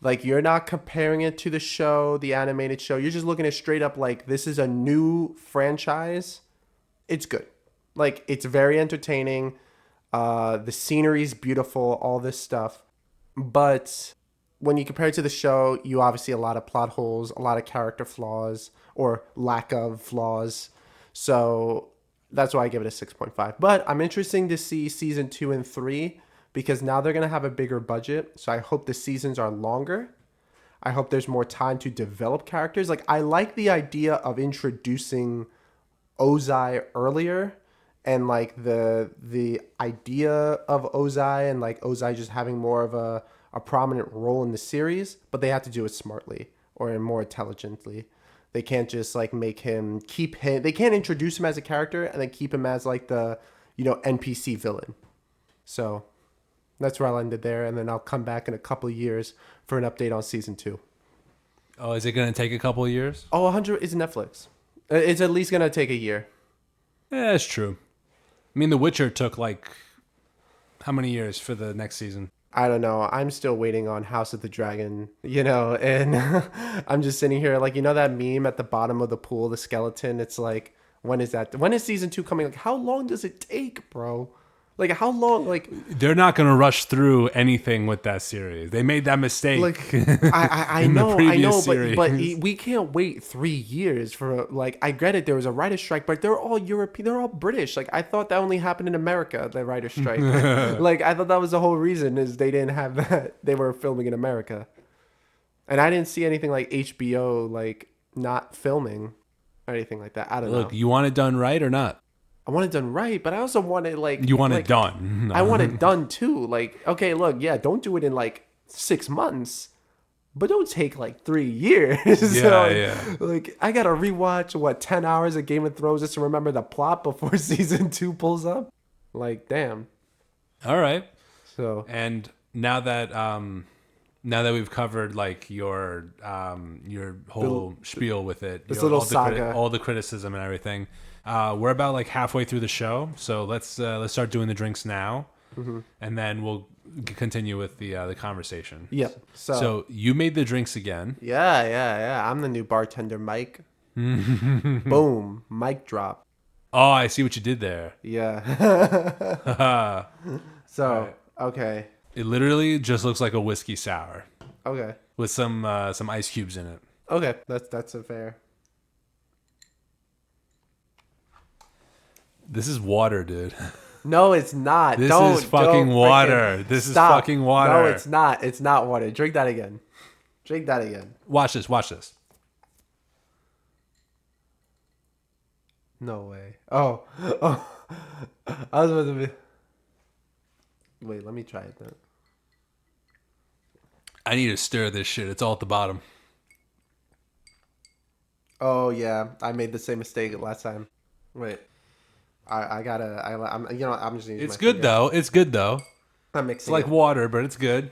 [SPEAKER 2] Like, you're not comparing it to the show, the animated show. You're just looking at straight up like, this is a new franchise. It's good. Like, it's very entertaining. The scenery's beautiful, all this stuff. But when you compare it to the show, you obviously a lot of plot holes, a lot of character flaws or lack of flaws. So that's why I give it a 6.5. But I'm interested to see season 2 and 3 because now they're going to have a bigger budget. So I hope the seasons are longer. I hope there's more time to develop characters. Like, I like the idea of introducing Ozai earlier and like the idea of Ozai and like Ozai just having more of a prominent role in the series, but they have to do it smartly or more intelligently. They can't just like make him they can't introduce him as a character and then keep him as like the, NPC villain. So that's where I'll end it there. And then I'll come back in a couple of years for an update on season 2.
[SPEAKER 1] Oh, is it going to take a couple of years?
[SPEAKER 2] Oh, 100 is Netflix. It's at least going to take a year.
[SPEAKER 1] Yeah, that's true. I mean, The Witcher took like how many years for the next season?
[SPEAKER 2] I don't know. I'm still waiting on House of the Dragon, and I'm just sitting here like, that meme at the bottom of the pool, the skeleton. It's like, when is that? When is season 2 coming? Like, how long does it take, bro? Like, how long? Like,
[SPEAKER 1] they're not going to rush through anything with that series. They made that mistake.
[SPEAKER 2] Like, I know, but we can't wait 3 years for, like, I get it. There was a writer's strike, but they're all European. They're all British. Like, I thought that only happened in America, the writer's strike. Like, I thought that was the whole reason is they didn't have that. They were filming in America. And I didn't see anything like HBO, like, not filming or anything like that. I don't know.
[SPEAKER 1] Look, you want it done right or not?
[SPEAKER 2] I want it done right, but I also want it like...
[SPEAKER 1] You want it done.
[SPEAKER 2] I want it done too. Like, okay, look, yeah, don't do it in like 6 months, but don't take like 3 years.
[SPEAKER 1] Yeah.
[SPEAKER 2] Like, I gotta rewatch, 10 hours of Game of Thrones just to remember the plot before season 2 pulls up? Like, damn.
[SPEAKER 1] All right.
[SPEAKER 2] So...
[SPEAKER 1] And now that we've covered like your whole spiel with it,
[SPEAKER 2] this little saga,
[SPEAKER 1] all the criticism and everything, we're about like halfway through the show. So let's start doing the drinks now, and then we'll continue with the conversation.
[SPEAKER 2] Yep.
[SPEAKER 1] So you made the drinks again.
[SPEAKER 2] Yeah. I'm the new bartender, Mike. Boom, mic drop.
[SPEAKER 1] Oh, I see what you did there.
[SPEAKER 2] Yeah. So right. Okay.
[SPEAKER 1] It literally just looks like a whiskey sour.
[SPEAKER 2] Okay.
[SPEAKER 1] With some ice cubes in it.
[SPEAKER 2] Okay, that's a fair.
[SPEAKER 1] This is water, dude.
[SPEAKER 2] No, it's not.
[SPEAKER 1] This is fucking water. This is fucking water.
[SPEAKER 2] No, it's not. It's not water. Drink that again.
[SPEAKER 1] Watch this.
[SPEAKER 2] No way. Oh. I was about to be... Wait, let me try it then.
[SPEAKER 1] I need to stir this shit. It's all at the bottom.
[SPEAKER 2] Oh yeah, I made the same mistake last time. Wait, I'm just.
[SPEAKER 1] It's good though. It's good though.
[SPEAKER 2] I'm mixing.
[SPEAKER 1] It's like water, but it's good.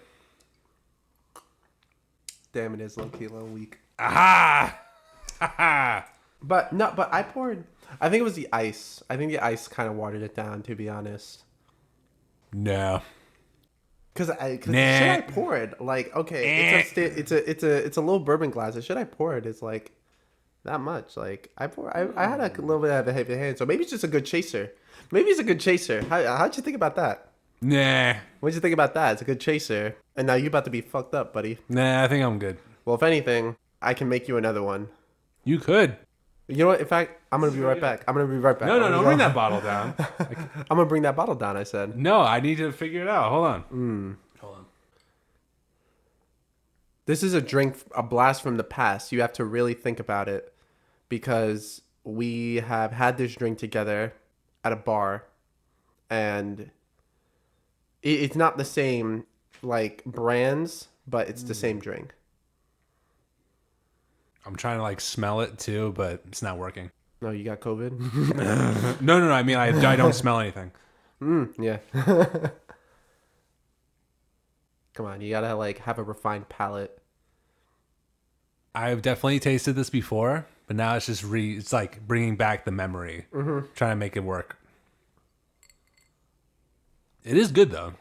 [SPEAKER 2] Damn, it is low key, a little weak.
[SPEAKER 1] Aha!
[SPEAKER 2] But I poured. I think it was the ice. I think the ice kind of watered it down, to be honest.
[SPEAKER 1] No.
[SPEAKER 2] Should I pour it? Like, okay, it's a little bourbon glass. Should I pour it? It's like that much. Like I had a little bit of a heavy hand, so maybe it's just a good chaser. How'd you think about that?
[SPEAKER 1] Nah.
[SPEAKER 2] What'd you think about that? It's a good chaser. And now you're about to be fucked up, buddy.
[SPEAKER 1] Nah, I think I'm good.
[SPEAKER 2] Well, if anything, I can make you another one.
[SPEAKER 1] You could.
[SPEAKER 2] You know what? In fact, I'm going to be right back.
[SPEAKER 1] No, don't bring that bottle down.
[SPEAKER 2] I'm going to bring that bottle down, I said.
[SPEAKER 1] No, I need to figure it out. Hold on. Hold on.
[SPEAKER 2] This is a blast from the past. You have to really think about it because we have had this drink together at a bar and it's not the same like brands, but it's the same drink.
[SPEAKER 1] I'm trying to like smell it too, but it's not working.
[SPEAKER 2] No, you got COVID?
[SPEAKER 1] No. I mean, I don't smell anything.
[SPEAKER 2] Yeah. Come on, you gotta like have a refined palate.
[SPEAKER 1] I've definitely tasted this before, but now it's just it's like bringing back the memory, trying to make it work. It is good though.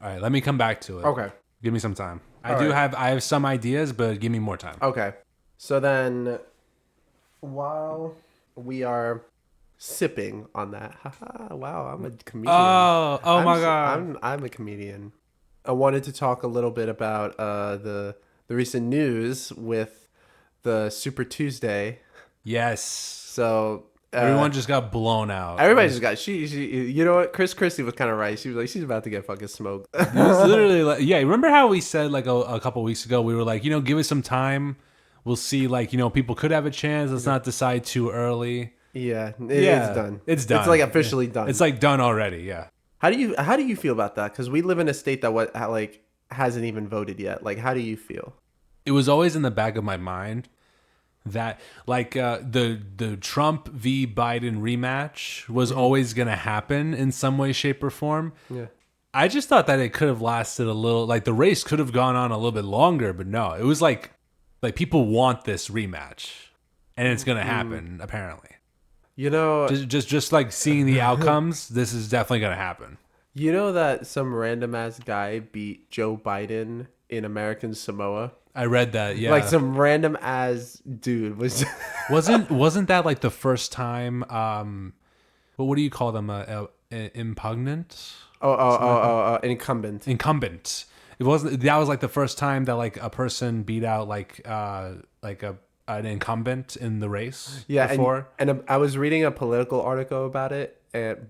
[SPEAKER 1] All right, let me come back to it.
[SPEAKER 2] Okay.
[SPEAKER 1] Give me some time.
[SPEAKER 2] All
[SPEAKER 1] I have some ideas, but give me more time.
[SPEAKER 2] Okay. So then, while we are sipping on that, haha, wow, I'm a comedian.
[SPEAKER 1] Oh my God.
[SPEAKER 2] I'm a comedian. I wanted to talk a little bit about the recent news with the Super Tuesday.
[SPEAKER 1] Yes.
[SPEAKER 2] So
[SPEAKER 1] Everyone just got blown out.
[SPEAKER 2] everybody just got she you know what, Chris Christie was kind of right. She was like, she's about to get fucking smoked.
[SPEAKER 1] It was literally like, yeah, remember how we said like a couple weeks ago, we were like, give us some time. We'll see, like, people could have a chance. Let's not decide too early.
[SPEAKER 2] Yeah, it's done.
[SPEAKER 1] It's done.
[SPEAKER 2] It's like officially done.
[SPEAKER 1] It's like done already, yeah.
[SPEAKER 2] How do you feel about that? Because we live in a state that hasn't even voted yet. Like, how do you feel?
[SPEAKER 1] It was always in the back of my mind that like the Trump v. Biden rematch was always going to happen in some way, shape, or form.
[SPEAKER 2] Yeah.
[SPEAKER 1] I just thought that it could have lasted a little, like the race could have gone on a little bit longer, but no, it was like people want this rematch, and it's going to happen apparently. Just like seeing the outcomes, this is definitely going to happen.
[SPEAKER 2] You know that some random ass guy beat Joe Biden in American Samoa?
[SPEAKER 1] I read that, yeah.
[SPEAKER 2] Like some random ass dude was.
[SPEAKER 1] wasn't that like the first time? What do you call them? Impugnant?
[SPEAKER 2] Incumbent.
[SPEAKER 1] Incumbent. It wasn't. That was like the first time that like a person beat out like an incumbent in the race.
[SPEAKER 2] Yeah,
[SPEAKER 1] before.
[SPEAKER 2] And I was reading a political article about it, and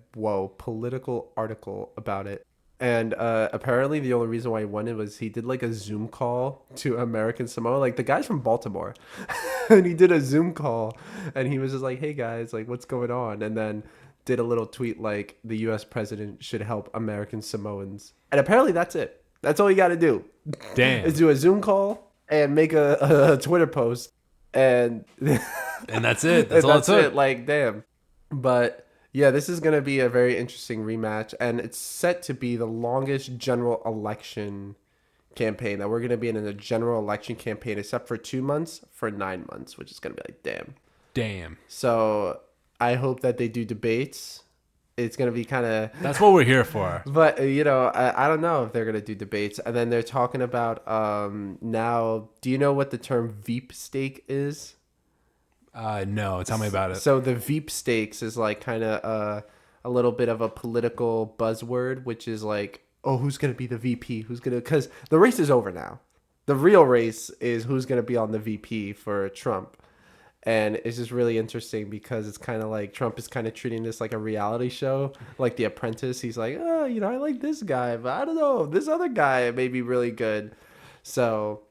[SPEAKER 2] And apparently the only reason why he won it was he did like a Zoom call to American Samoa. Like the guy's from Baltimore. And he did a Zoom call and he was just like, hey guys, like what's going on? And then did a little tweet like the US president should help American Samoans. And apparently that's it. That's all you got to do.
[SPEAKER 1] Damn.
[SPEAKER 2] Is do a Zoom call and make a Twitter post. And
[SPEAKER 1] that's it. That's all it took.
[SPEAKER 2] Like, damn. But yeah, this is going to be a very interesting rematch, and it's set to be the longest general election campaign that we're going to be in a general election campaign, except for 2 months, for 9 months, which is going to be like, damn. So I hope that they do debates. It's going to be kind of...
[SPEAKER 1] That's what we're here for.
[SPEAKER 2] But, I don't know if they're going to do debates. And then they're talking about now, do you know what the term Veep steak is?
[SPEAKER 1] No, tell me about it.
[SPEAKER 2] So the Veep stakes is like kind of a little bit of a political buzzword, which is like, oh, who's going to be the VP? Because the race is over now. The real race is who's going to be on the VP for Trump. And it's just really interesting because it's kind of like Trump is kind of treating this like a reality show, like The Apprentice. He's like, oh, I like this guy, but I don't know. This other guy may be really good. So...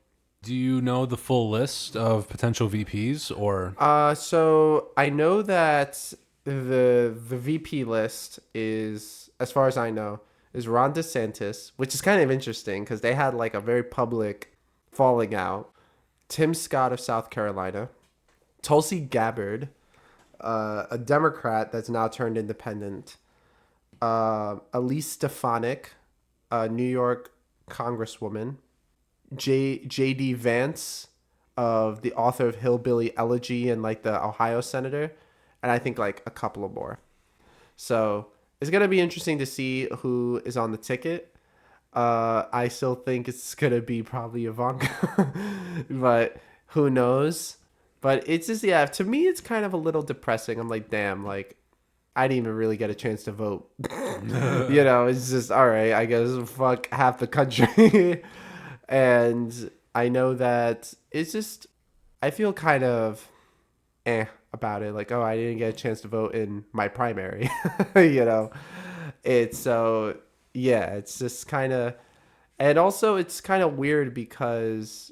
[SPEAKER 1] Do you know the full list of potential VPs or?
[SPEAKER 2] So I know that the VP list is, as far as I know, is Ron DeSantis, which is kind of interesting because they had like a very public falling out. Tim Scott of South Carolina, Tulsi Gabbard, a Democrat that's now turned independent, Elise Stefanik, a New York congresswoman. J.D. Vance, of the author of Hillbilly Elegy and like the Ohio senator, and I think like a couple of more. So it's gonna be interesting to see who is on the ticket. I still think it's gonna be probably Ivanka, but who knows? But it's just to me it's kind of a little depressing. I'm like, damn, like I didn't even really get a chance to vote. It's just all right. I guess fuck half the country. And I know that it's just, I feel kind of about it. Like, oh, I didn't get a chance to vote in my primary, It's so, it's just kind of, and also it's kind of weird because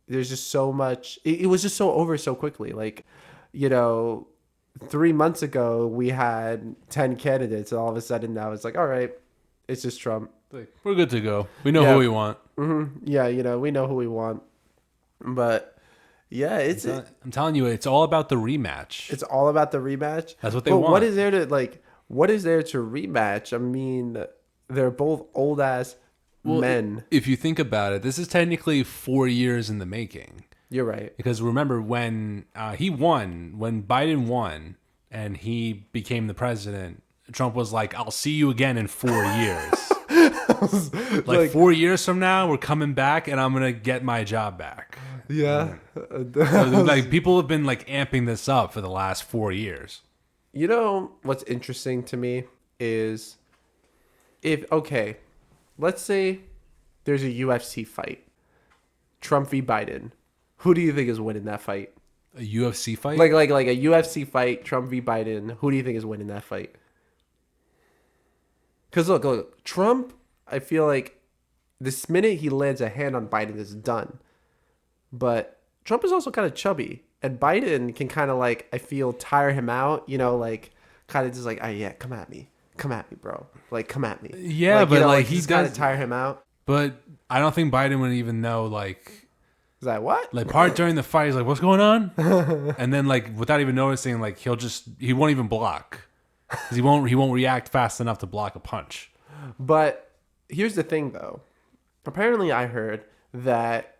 [SPEAKER 2] there's just so much, it was just so over so quickly. Like, 3 months ago we had 10 candidates and all of a sudden now it's like, all right, it's just Trump.
[SPEAKER 1] We're good to go. We know who we want.
[SPEAKER 2] Mm-hmm. Yeah, we know who we want. But yeah,
[SPEAKER 1] I'm telling you, it's all about the rematch.
[SPEAKER 2] It's all about the rematch.
[SPEAKER 1] That's what they want.
[SPEAKER 2] What is there to rematch? I mean, they're both old ass men.
[SPEAKER 1] If you think about it, this is technically 4 years in the making.
[SPEAKER 2] You're right.
[SPEAKER 1] Because remember when when Biden won and he became the president, Trump was like, I'll see you again in 4 years. Like 4 years from now, we're coming back, and I'm gonna get my job back.
[SPEAKER 2] yeah.
[SPEAKER 1] So, like people have been like amping this up for the last 4 years.
[SPEAKER 2] You know what's interesting to me is okay, let's say there's a UFC fight, Trump v. Biden. Who do you think is winning that fight?
[SPEAKER 1] A UFC fight?
[SPEAKER 2] Like a UFC fight, Trump v. Biden. Who do you think is winning that fight? Because look, Trump, I feel like this minute he lands a hand on Biden, it's done. But Trump is also kind of chubby. And Biden can kind of like, I feel, tire him out. You know, like, kind of just like, oh yeah, come at me. Come at me, bro. Like, come at me.
[SPEAKER 1] Yeah,
[SPEAKER 2] like,
[SPEAKER 1] but
[SPEAKER 2] you know,
[SPEAKER 1] like he
[SPEAKER 2] he's
[SPEAKER 1] does
[SPEAKER 2] kind of tire him out.
[SPEAKER 1] But I don't think Biden would even know like
[SPEAKER 2] Is that what?
[SPEAKER 1] like part during the fight he's like, what's going on? And then like without even noticing, like he won't even block. 'Cause he won't react fast enough to block a punch.
[SPEAKER 2] But here's the thing though. Apparently I heard that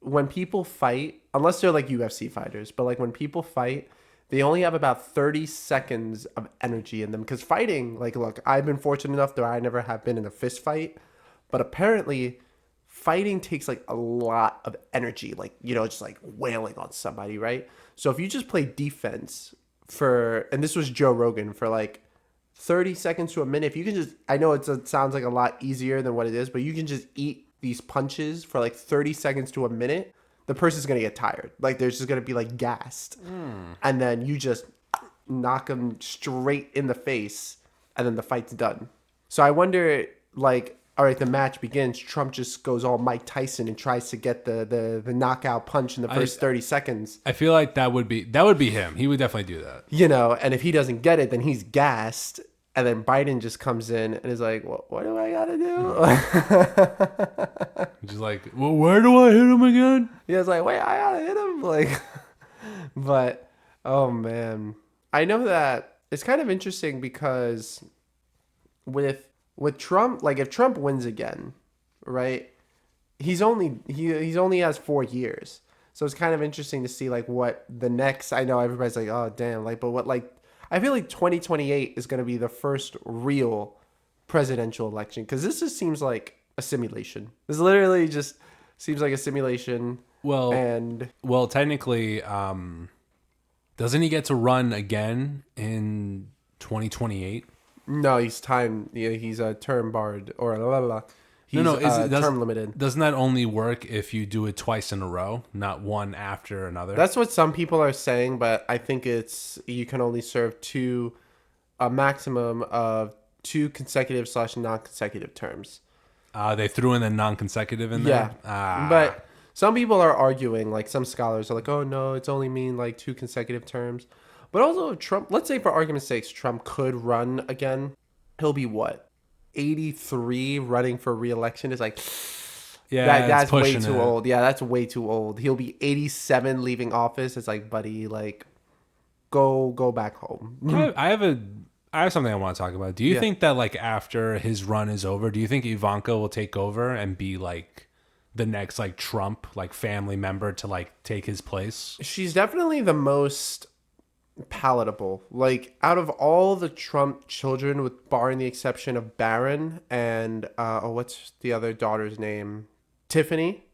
[SPEAKER 2] when people fight, unless they're like UFC fighters, but like when people fight, they only have about 30 seconds of energy in them. Because fighting, like, look, I've been fortunate enough that I never have been in a fist fight. But apparently, fighting takes, like, a lot of energy. Like, you know, just, like, wailing on somebody, right? So if you just play defense for, and this was Joe Rogan, for, like, 30 seconds to a minute, if you can just, I know it sounds like a lot easier than what it is, but you can just eat these punches for, like, 30 seconds to a minute, the person's going to get tired. Like, they're just going to be, like, gassed. And then you just knock them straight in the face, and then the fight's done. So I wonder, like, all right, the match begins. Trump just goes all Mike Tyson and tries to get the knockout punch in the first 30 seconds.
[SPEAKER 1] I feel like that would be him. He would definitely do that.
[SPEAKER 2] You know, and if he doesn't get it, then he's gassed. And then Biden just comes in and is like, what do I got to do?
[SPEAKER 1] Just like, well, where do I hit him again?
[SPEAKER 2] Yeah, it's like, wait, I got to hit him? Like, but, oh, man. I know that it's kind of interesting because with Trump, like if Trump wins again, right? He only has 4 years. So it's kind of interesting to see like what the next, I know everybody's like, oh damn, like, but what, like, I feel like 2028 is going to be the first real presidential election, because this just seems like a simulation. This literally just seems like a simulation.
[SPEAKER 1] Well,
[SPEAKER 2] and
[SPEAKER 1] technically, doesn't he get to run again in 2028?
[SPEAKER 2] no, he's time. Yeah, he's a term barred or blah, blah, blah. He's term limited.
[SPEAKER 1] Doesn't that only work if you do it twice in a row, not one after another?
[SPEAKER 2] That's what some people are saying, but I think it's you can only serve a maximum of 2 consecutive / non-consecutive terms.
[SPEAKER 1] They threw in the non-consecutive in there?
[SPEAKER 2] Yeah. But some people are arguing, like some scholars are like, oh no, it's only mean like 2 consecutive terms. But also Trump, let's say for argument's sake, Trump could run again. He'll be what? 83 running for re-election is like,
[SPEAKER 1] yeah,
[SPEAKER 2] that's way too old. Yeah, that's way too old. He'll be 87 leaving office. It's like, buddy, like, go back home.
[SPEAKER 1] I have something I want to talk about. Do you think that like after his run is over, do you think Ivanka will take over and be like the next like Trump like family member to like take his place?
[SPEAKER 2] She's definitely the most palatable. Like out of all the Trump children, with barring the exception of Barron and what's the other daughter's name? Tiffany.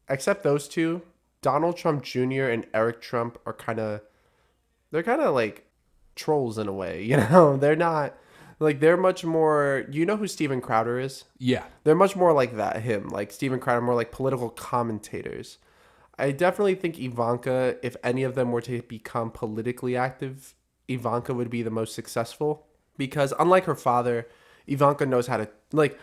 [SPEAKER 2] Except those two, Donald Trump Jr. and Eric Trump are they're kind of like trolls in a way, you know? They're not like, they're much more, you know who Steven Crowder is?
[SPEAKER 1] Yeah.
[SPEAKER 2] They're much more like him, like Steven Crowder, more like political commentators. I definitely think Ivanka, if any of them were to become politically active, Ivanka would be the most successful, because unlike her father, Ivanka knows how to, like,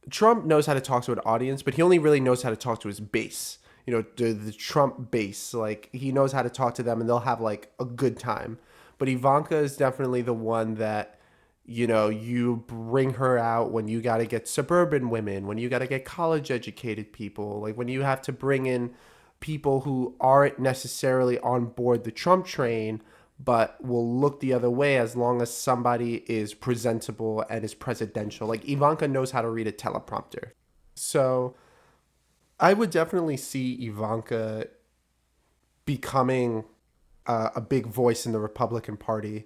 [SPEAKER 2] Trump knows how to talk to an audience, but he only really knows how to talk to his base. You know, the Trump base. Like, he knows how to talk to them and they'll have, like, a good time. But Ivanka is definitely the one that, you know, you bring her out when you got to get suburban women, when you got to get college educated people, like when you have to bring in people who aren't necessarily on board the Trump train, but will look the other way as long as somebody is presentable and is presidential. Like Ivanka knows how to read a teleprompter. So I would definitely see Ivanka becoming a big voice in the Republican Party,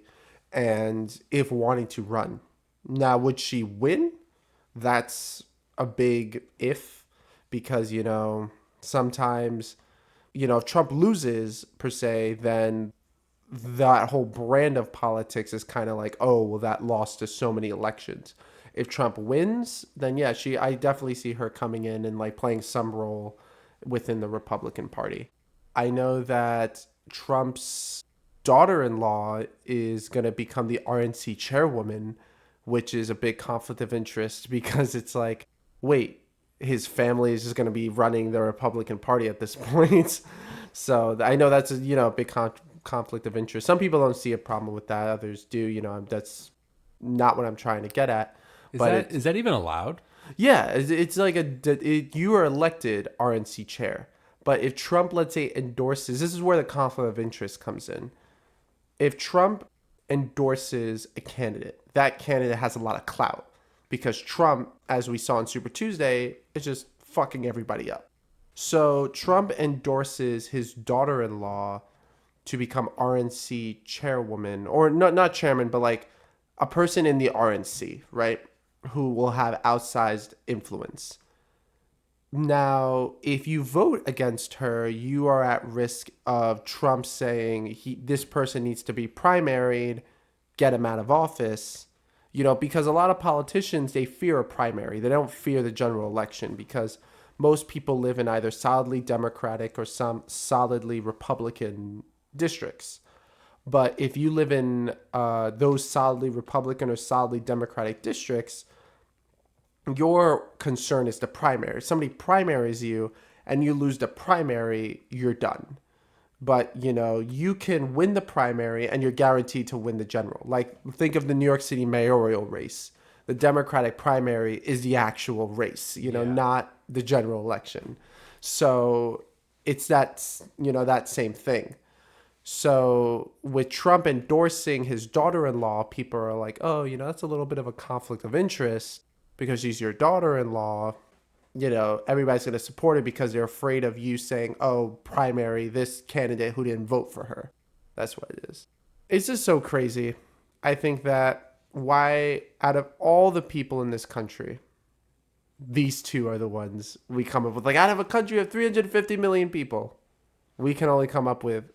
[SPEAKER 2] and if wanting to run. Now, would she win? that's a big if, because, sometimes, if Trump loses per se, then that whole brand of politics is kind of like, oh, well, that lost to so many elections. If Trump wins, then yeah, I definitely see her coming in and like playing some role within the Republican Party. I know that Trump's daughter-in-law is going to become the RNC chairwoman, which is a big conflict of interest because it's like, wait, his family is just going to be running the Republican Party at this point. So I know that's a big conflict of interest. Some people don't see a problem with that. Others do. That's not what I'm trying to get at.
[SPEAKER 1] Is that even allowed?
[SPEAKER 2] Yeah, it's like you are elected RNC chair. But if Trump, let's say, endorses, this is where the conflict of interest comes in. If Trump endorses a candidate, that candidate has a lot of clout because Trump, as we saw on Super Tuesday, is just fucking everybody up. So Trump endorses his daughter-in-law to become RNC chairwoman, or not chairman, but like a person in the RNC, right? Who will have outsized influence. Now, if you vote against her, you are at risk of Trump saying this person needs to be primaried, get him out of office. Because a lot of politicians, they fear a primary. They don't fear the general election because most people live in either solidly Democratic or some solidly Republican districts. But if you live in those solidly Republican or solidly Democratic districts, your concern is the primary. If somebody primaries you and you lose the primary, you're done. But, you can win the primary and you're guaranteed to win the general. Like, think of the New York City mayoral race. The Democratic primary is the actual race, not the general election. So it's that same thing. So with Trump endorsing his daughter-in-law, people are like, oh, that's a little bit of a conflict of interest because she's your daughter-in-law. Everybody's going to support her because they're afraid of you saying, oh, primary this candidate who didn't vote for her. That's what it is. It's just so crazy. I think that why, out of all the people in this country, these two are the ones we come up with. Like, out of a country of 350 million people, we can only come up with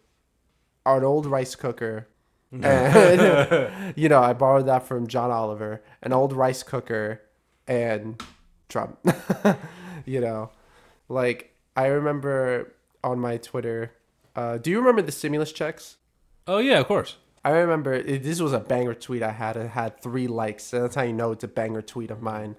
[SPEAKER 2] an old rice cooker. And, I borrowed that from John Oliver, an old rice cooker and Trump. Like I remember on my Twitter, do you remember the stimulus checks?
[SPEAKER 1] Oh yeah, of course.
[SPEAKER 2] I remember this was a banger tweet I had. It had 3 likes. And that's how you know it's a banger tweet of mine.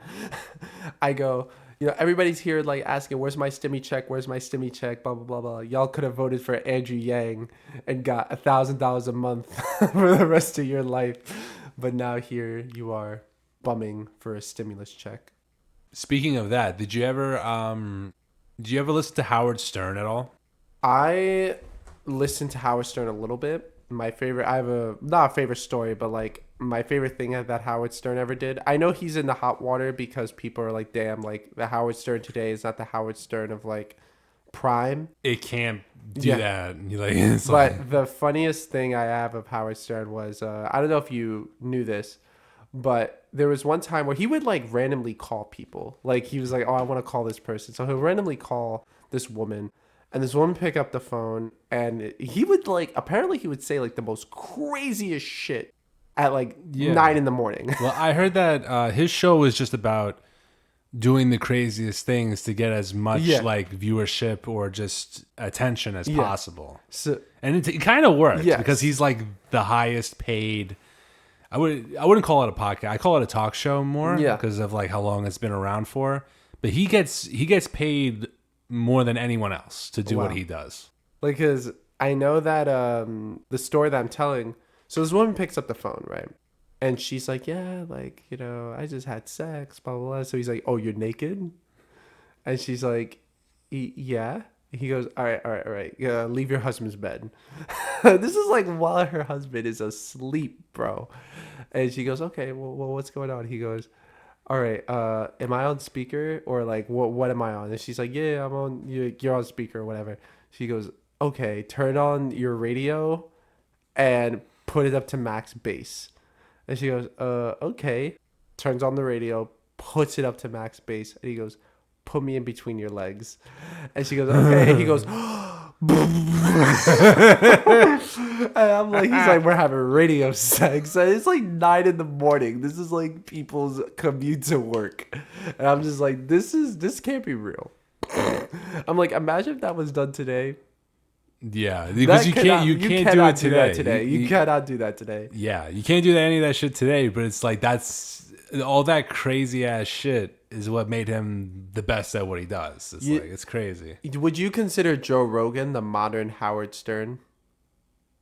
[SPEAKER 2] I go, everybody's here like asking, where's my stimmy check? Where's my stimmy check? Blah, blah, blah, blah. Y'all could have voted for Andrew Yang and got $1,000 a month for the rest of your life. But now here you are bumming for a stimulus check.
[SPEAKER 1] Speaking of that, did you ever listen to Howard Stern at all?
[SPEAKER 2] I listened to Howard Stern a little bit. My favorite, I have not a favorite story, but like my favorite thing that Howard Stern ever did. I know he's in the hot water because people are like, damn, like the Howard Stern today is not the Howard Stern of like Prime.
[SPEAKER 1] It can't do that.
[SPEAKER 2] But the funniest thing I have of Howard Stern was, I don't know if you knew this, but there was one time where he would like randomly call people. Like he was like, oh, I want to call this person. So he'll randomly call this woman. And this woman pick up the phone and he would like, apparently he would say like the most craziest shit at like 9 in the morning.
[SPEAKER 1] Well, I heard that his show was just about doing the craziest things to get as much like viewership or just attention as possible.
[SPEAKER 2] So,
[SPEAKER 1] and it kind of worked because he's like the highest paid. I wouldn't call it a podcast. I call it a talk show more because of like how long it's been around for. But he gets paid more than anyone else to do what he does.
[SPEAKER 2] Like, because I know that the story that I'm telling. So this woman picks up the phone, right? And she's like, yeah, like, I just had sex, blah, blah, blah. So he's like, oh, you're naked? And she's like, yeah. He goes, all right. Leave your husband's bed. This is like while her husband is asleep, bro. And she goes, okay, well, what's going on? He goes, all right, am I on speaker or like what am I on? And she's like, yeah, I'm on. You're on speaker or whatever. She goes, okay, turn on your radio and put it up to max bass. And she goes, okay. Turns on the radio, puts it up to max bass, and he goes, "Put me in between your legs," and she goes, "Okay," and he goes. And I'm like, he's like, we're having radio sex. And it's like 9 a.m. This is like people's commute to work. And I'm just like, this can't be real. I'm like, imagine if that was done today.
[SPEAKER 1] Yeah, because you can't do it today.
[SPEAKER 2] You cannot do that today.
[SPEAKER 1] Yeah, you can't do any of that shit today. But it's like that's all that crazy ass shit is what made him the best at what he does. It's like it's crazy.
[SPEAKER 2] Would you consider Joe Rogan the modern Howard Stern?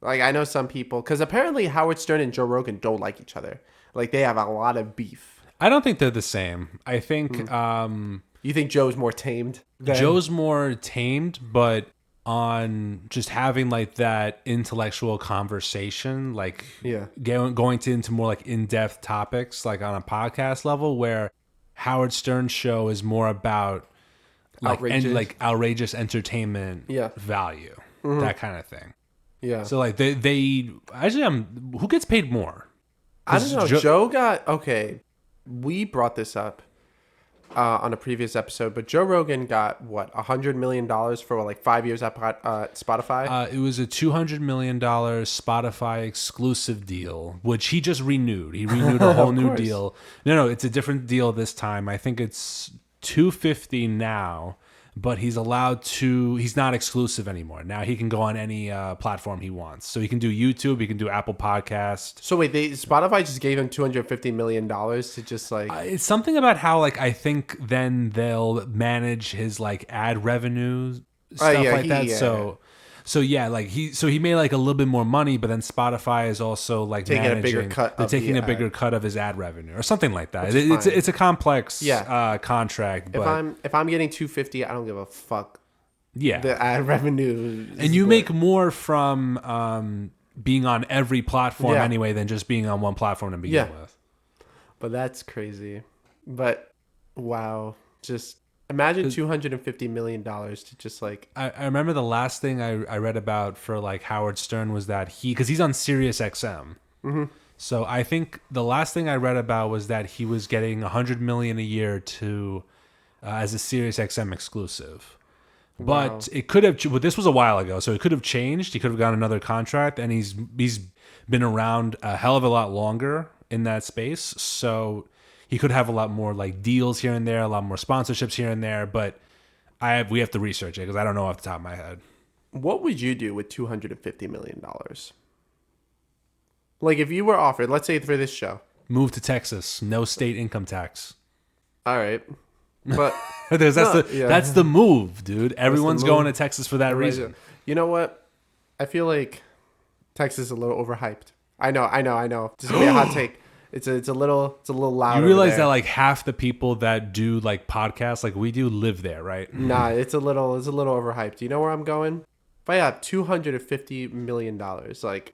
[SPEAKER 2] Like, I know some people, because apparently Howard Stern and Joe Rogan don't like each other. Like, they have a lot of beef.
[SPEAKER 1] I don't think they're the same. I think
[SPEAKER 2] You think Joe's more tamed?
[SPEAKER 1] Joe's more tamed, but on just having like that intellectual conversation, like going into more like in-depth topics, like on a podcast level, where Howard Stern's show is more about like outrageous entertainment value, that kind of thing.
[SPEAKER 2] Yeah.
[SPEAKER 1] So like they actually who gets paid more?
[SPEAKER 2] I don't know. Joe got we brought this up on a previous episode, but Joe Rogan got what, $100 million for like 5 years at Spotify.
[SPEAKER 1] It was a $200 million Spotify exclusive deal, which he just renewed. He renewed a whole new deal. No, it's a different deal this time. I think it's $250 now, but he's not exclusive anymore. Now he can go on any platform he wants. So he can do YouTube, he can do Apple Podcast.
[SPEAKER 2] So wait, Spotify just gave him $250 million to just like...
[SPEAKER 1] it's something about how like I think then they'll manage his like ad revenue stuff that. So yeah, like he made like a little bit more money, but then Spotify is also like
[SPEAKER 2] taking a bigger cut.
[SPEAKER 1] They're taking a bigger cut of his ad revenue or something like that. It's a complex contract. But
[SPEAKER 2] if I'm getting $250, I don't give a fuck.
[SPEAKER 1] Yeah,
[SPEAKER 2] the ad revenue.
[SPEAKER 1] And you make more from being on every platform anyway than just being on one platform to begin with.
[SPEAKER 2] But that's crazy. But wow, just. Imagine $250 million to just like...
[SPEAKER 1] I remember the last thing I read about for like Howard Stern was that because he's on Sirius XM.
[SPEAKER 2] Mm-hmm.
[SPEAKER 1] So I think the last thing I read about was that he was getting $100 million a year as a Sirius XM exclusive.
[SPEAKER 2] Wow.
[SPEAKER 1] But it could have... But this was a while ago, so it could have changed. He could have gotten another contract, and he's been around a hell of a lot longer in that space. So... he could have a lot more like deals here and there, a lot more sponsorships here and there, but we have to research it because I don't know off the top of my head.
[SPEAKER 2] What would you do with $250 million? Like if you were offered, let's say for this show.
[SPEAKER 1] Move to Texas, no state income tax.
[SPEAKER 2] All right. But
[SPEAKER 1] that's the move, dude. Everyone's going to Texas for that reason.
[SPEAKER 2] You know what? I feel like Texas is a little overhyped. I know. Just gonna be a hot take. It's a little loud.
[SPEAKER 1] You realize that like half the people that do like podcasts like we do live there, right?
[SPEAKER 2] Nah, it's a little overhyped. You know where I'm going? If I have $250 million, like,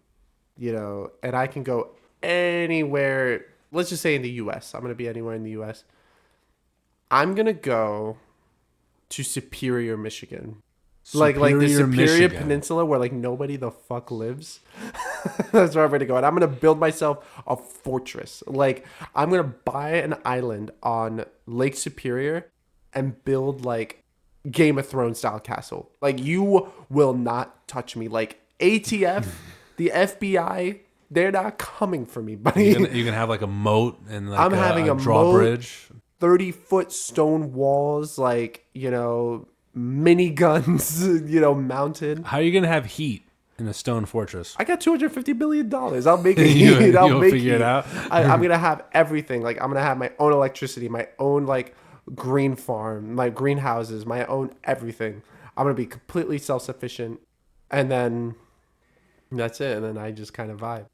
[SPEAKER 2] and I can go anywhere. Let's just say in the U.S. I'm gonna be anywhere in the U.S. I'm gonna go to Superior, Michigan. Like the Superior Peninsula where like nobody the fuck lives. That's where I'm gonna go. And I'm gonna build myself a fortress. Like I'm gonna buy an island on Lake Superior and build like Game of Thrones style castle. Like you will not touch me. Like ATF, the FBI, they're not coming for me, buddy.
[SPEAKER 1] You can have like a moat and like
[SPEAKER 2] I'm having a
[SPEAKER 1] drawbridge.
[SPEAKER 2] 30-foot stone walls, like, mini guns, mounted.
[SPEAKER 1] How are you gonna have heat in a stone fortress?
[SPEAKER 2] I got $250 million. I'll make it heat.
[SPEAKER 1] I'll figure it out.
[SPEAKER 2] I'm gonna have everything. Like I'm gonna have my own electricity, my own like green farm, my greenhouses, my own everything. I'm gonna be completely self-sufficient, and then that's it. And then I just kind of vibe.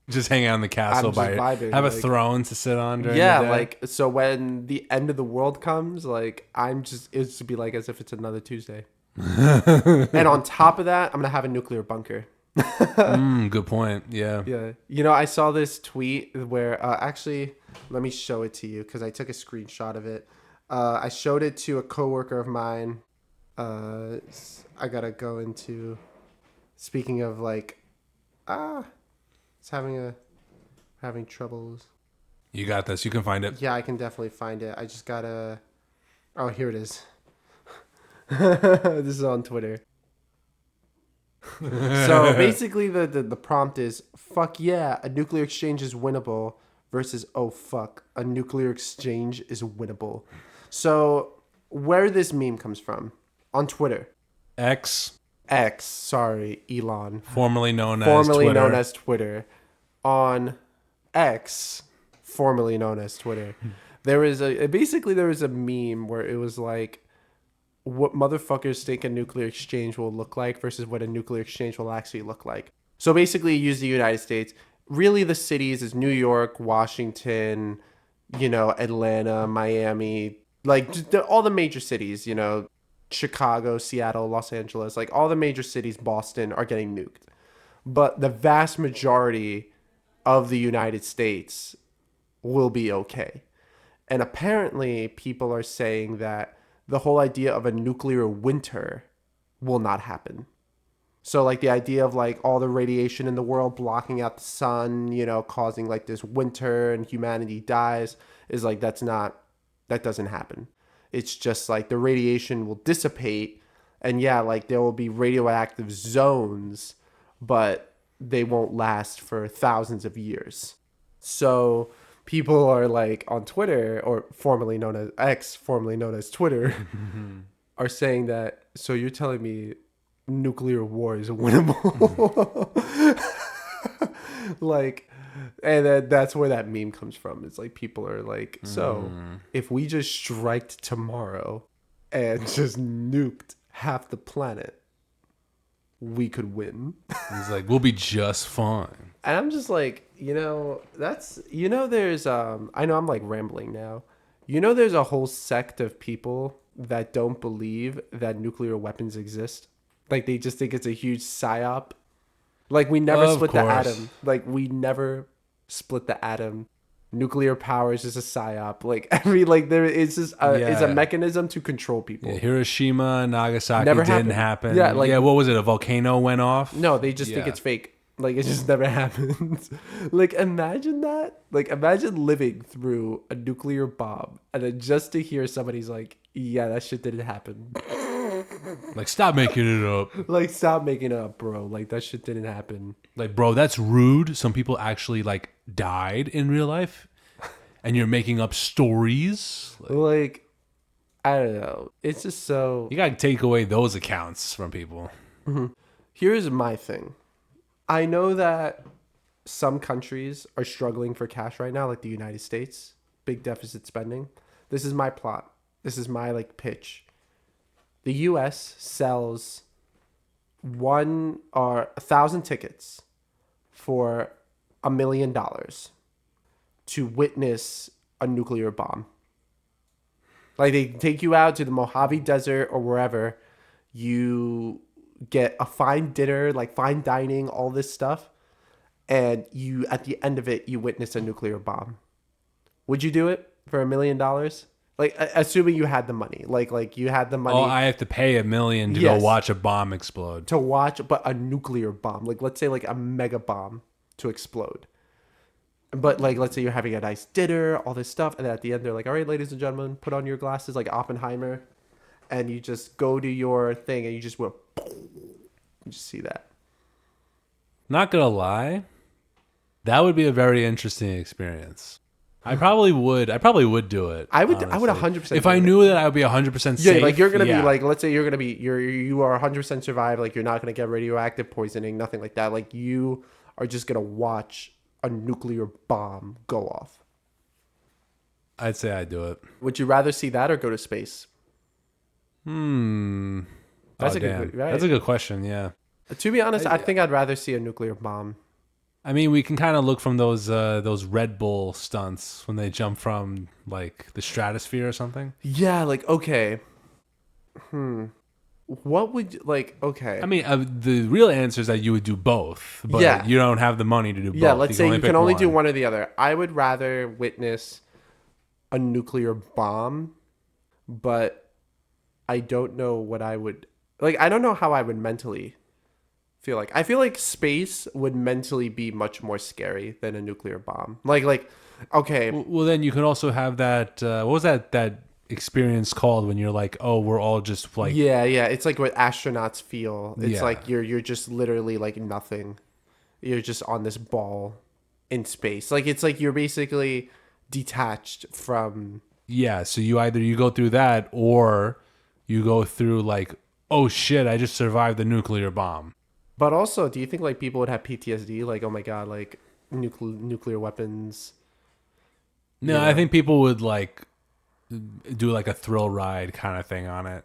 [SPEAKER 1] Just hang out in the castle
[SPEAKER 2] vibing,
[SPEAKER 1] have a throne to sit on during the day.
[SPEAKER 2] Like so when the end of the world comes, like it's to be like as if it's another Tuesday. And on top of that, I'm gonna have a nuclear bunker.
[SPEAKER 1] Good point. Yeah.
[SPEAKER 2] I saw this tweet where actually let me show it to you because I took a screenshot of it. I showed it to a coworker of mine. I gotta go into speaking of like it's having troubles.
[SPEAKER 1] You got this. You can find it.
[SPEAKER 2] Yeah, I can definitely find it. I just gotta. Oh, here it is. This is on Twitter. So basically, the prompt is fuck yeah, a nuclear exchange is winnable versus oh fuck, a nuclear exchange is winnable. So where this meme comes from on Twitter.
[SPEAKER 1] X,
[SPEAKER 2] X, sorry, Elon,
[SPEAKER 1] formerly known as
[SPEAKER 2] formerly
[SPEAKER 1] Twitter.
[SPEAKER 2] known as Twitter, on X, formerly known as Twitter. There was a meme where it was like what motherfuckers think a nuclear exchange will look like versus what a nuclear exchange will actually look like. So basically, use the United States. Really, the cities is New York, Washington, Atlanta, Miami, like all the major cities, Chicago, Seattle, Los Angeles, like all the major cities, Boston, are getting nuked. But the vast majority of the United States will be okay. And apparently, people are saying that the whole idea of a nuclear winter will not happen. So, like, the idea of, like, all the radiation in the world blocking out the sun, causing, like, this winter and humanity dies is, like, that doesn't happen. It's just, like, the radiation will dissipate. And, yeah, like, there will be radioactive zones, but they won't last for thousands of years. So people are like on Twitter, or formerly known as X, formerly known as Twitter, are saying that, so you're telling me nuclear war is winnable? Like, and then that's where that meme comes from. It's like people are like, so if we just striked tomorrow and just nuked half the planet, we could win.
[SPEAKER 1] He's like, we'll be just fine.
[SPEAKER 2] And I'm just like, there's, I know I'm like rambling now. There's a whole sect of people that don't believe that nuclear weapons exist. Like, they just think it's a huge psyop. Like, we never split the atom. Like, we never split the atom. Nuclear power is just a psyop. Like, it's just it's a mechanism to control people.
[SPEAKER 1] Yeah, Hiroshima, Nagasaki
[SPEAKER 2] never
[SPEAKER 1] didn't
[SPEAKER 2] happened.
[SPEAKER 1] happen.
[SPEAKER 2] Yeah, like,
[SPEAKER 1] what was it? A volcano went off?
[SPEAKER 2] No, they just think it's fake. Like, it just never happens. Like, imagine that. Like, imagine living through a nuclear bomb and then just to hear somebody's like, yeah, that shit didn't happen.
[SPEAKER 1] Like, stop making it up.
[SPEAKER 2] Like, stop making it up, bro. Like, that shit didn't happen.
[SPEAKER 1] Like, bro, that's rude. Some people actually, like, died in real life. And you're making up stories.
[SPEAKER 2] Like, I don't know. It's just so...
[SPEAKER 1] You got to take away those accounts from people.
[SPEAKER 2] Mm-hmm. Here's my thing. I know that some countries are struggling for cash right now, like the United States. Big deficit spending. This is my plot. This is my, like, pitch. The U.S. sells 1,000 tickets for $1 million to witness a nuclear bomb. Like, they take you out to the Mojave Desert or wherever. You get a fine dinner, like fine dining, all this stuff. And you, at the end of it, you witness a nuclear bomb. Would you do it for $1 million? Like, assuming you had the money. Like you had the money.
[SPEAKER 1] Oh, I have to pay $1 million to go watch a bomb explode.
[SPEAKER 2] To watch, but a nuclear bomb. Like, let's say, like, a mega bomb to explode. But, like, let's say you're having a nice dinner, all this stuff, and then at the end they're like, all right, ladies and gentlemen, put on your glasses like Oppenheimer, and you just go to your thing, and you just will, you just see that.
[SPEAKER 1] Not gonna lie, that would be a very interesting experience. I probably would do it.
[SPEAKER 2] I would 100%.
[SPEAKER 1] If I knew that I would be 100% safe.
[SPEAKER 2] Yeah, like, you're gonna be like, let's say you are 100% survive, like, you're not gonna get radioactive poisoning, nothing like that. Like, you are just gonna watch a nuclear bomb go off.
[SPEAKER 1] I'd say I'd do it.
[SPEAKER 2] Would you rather see that or go to space?
[SPEAKER 1] That's a good question. Yeah.
[SPEAKER 2] To be honest, I think I'd rather see a nuclear bomb.
[SPEAKER 1] I mean, we can kind of look from those Red Bull stunts when they jump from, like, the stratosphere or something.
[SPEAKER 2] Yeah, like, okay. What would you, like, okay.
[SPEAKER 1] I mean, the real answer is that you would do both, but you don't have the money to do both.
[SPEAKER 2] Yeah, let's say you can only do
[SPEAKER 1] one.
[SPEAKER 2] one or the other. I would rather witness a nuclear bomb, but I don't know what I would, like, I don't know how I would mentally I feel like space would mentally be much more scary than a nuclear bomb. Okay,
[SPEAKER 1] Well, then you can also have that. What was that experience called when you're like, oh, we're all just like,
[SPEAKER 2] yeah, it's like what astronauts feel. It's
[SPEAKER 1] Yeah.
[SPEAKER 2] like you're just literally like nothing. You're just on this ball in space. Like it's like you're basically detached from.
[SPEAKER 1] yeah. So you go through that, or you go through like, oh shit, I just survived the nuclear bomb.
[SPEAKER 2] But also, do you think like people would have PTSD? Like, oh my god, like nuclear weapons.
[SPEAKER 1] No,
[SPEAKER 2] You
[SPEAKER 1] I
[SPEAKER 2] know?
[SPEAKER 1] think people would like do like a thrill ride kind of thing on it.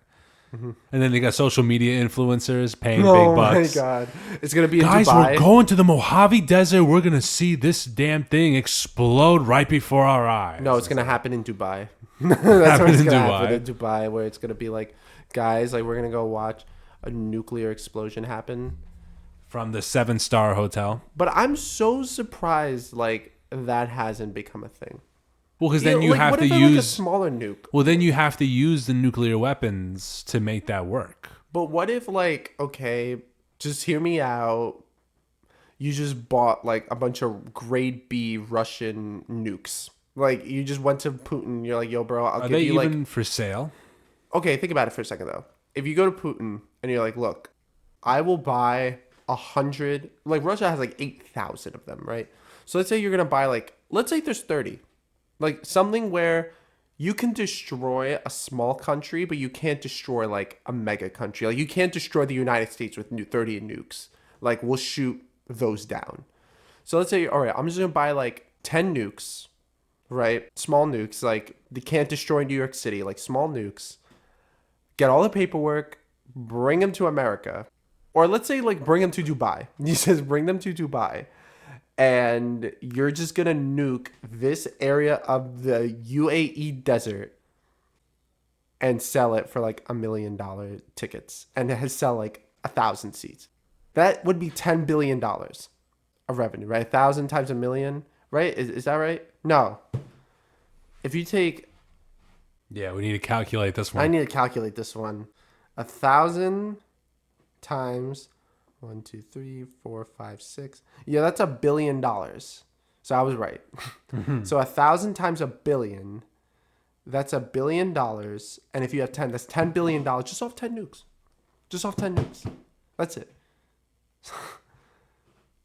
[SPEAKER 1] And then they got social media influencers paying big bucks.
[SPEAKER 2] Oh my god, it's gonna be in
[SPEAKER 1] Guys,
[SPEAKER 2] Dubai.
[SPEAKER 1] we're going to the Mojave Desert. We're gonna see this damn thing explode right before our eyes.
[SPEAKER 2] No, it's gonna happen in Dubai. That's where it's
[SPEAKER 1] in
[SPEAKER 2] gonna
[SPEAKER 1] Dubai.
[SPEAKER 2] happen in Dubai, where it's gonna be like, guys, like we're gonna go watch a nuclear explosion happen.
[SPEAKER 1] From the 7-star hotel.
[SPEAKER 2] But I'm so surprised, like that hasn't become a thing.
[SPEAKER 1] Well, because then you
[SPEAKER 2] like,
[SPEAKER 1] have
[SPEAKER 2] what
[SPEAKER 1] to
[SPEAKER 2] if they're, like, a
[SPEAKER 1] use.
[SPEAKER 2] smaller nuke.
[SPEAKER 1] Well, then you have to use the nuclear weapons to make that work.
[SPEAKER 2] But what if, like, okay, just hear me out. You just bought like a bunch of grade B Russian nukes. Like you just went to Putin. You're like, yo, bro, I'll
[SPEAKER 1] Are
[SPEAKER 2] give
[SPEAKER 1] they
[SPEAKER 2] you
[SPEAKER 1] even
[SPEAKER 2] like.
[SPEAKER 1] for sale?
[SPEAKER 2] Okay, think about it for a second though. If you go to Putin and you're like, look, I will buy 100. Like Russia has like 8,000 of them, right? So let's say you're gonna buy like, let's say there's 30, like something where you can destroy a small country, but you can't destroy like a mega country. Like you can't destroy the United States with 30 nukes. Like we'll shoot those down. So let's say, all right, I'm just gonna buy like 10 nukes, right? Small nukes, like they can't destroy New York City, like small nukes. Get all the paperwork, bring them to America. Or let's say like bring them to Dubai. He says bring them to Dubai. And you're just gonna nuke this area of the UAE desert and sell it for like $1 million tickets and sell like 1,000 seats. That would be $10 billion of revenue, right? 1,000 times a million, right? Is that right? No. If you take,
[SPEAKER 1] Yeah, we need to calculate this one.
[SPEAKER 2] I need to calculate this one. 1,000 times 1, 2, 3, 4, 5, 6. Yeah, that's $1 billion. So I was right. So 1,000 times $1 billion, that's $1 billion. And if you have 10, that's $10 billion just off 10 nukes. Just off 10 nukes. That's it.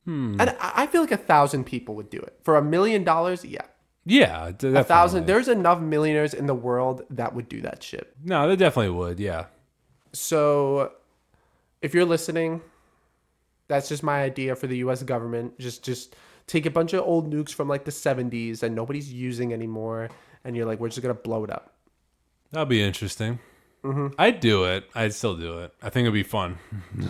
[SPEAKER 2] And I feel like 1,000 people would do it. For $1 million, yeah.
[SPEAKER 1] Yeah, definitely.
[SPEAKER 2] 1,000. There's enough millionaires in the world that would do that shit.
[SPEAKER 1] No, they definitely would. Yeah.
[SPEAKER 2] So if you're listening, that's just my idea for the U.S. government. Just take a bunch of old nukes from like the 70s that nobody's using anymore, and you're like, we're just gonna blow it up.
[SPEAKER 1] That'd be interesting. I'd do it. I'd still do it. I think it'd be fun.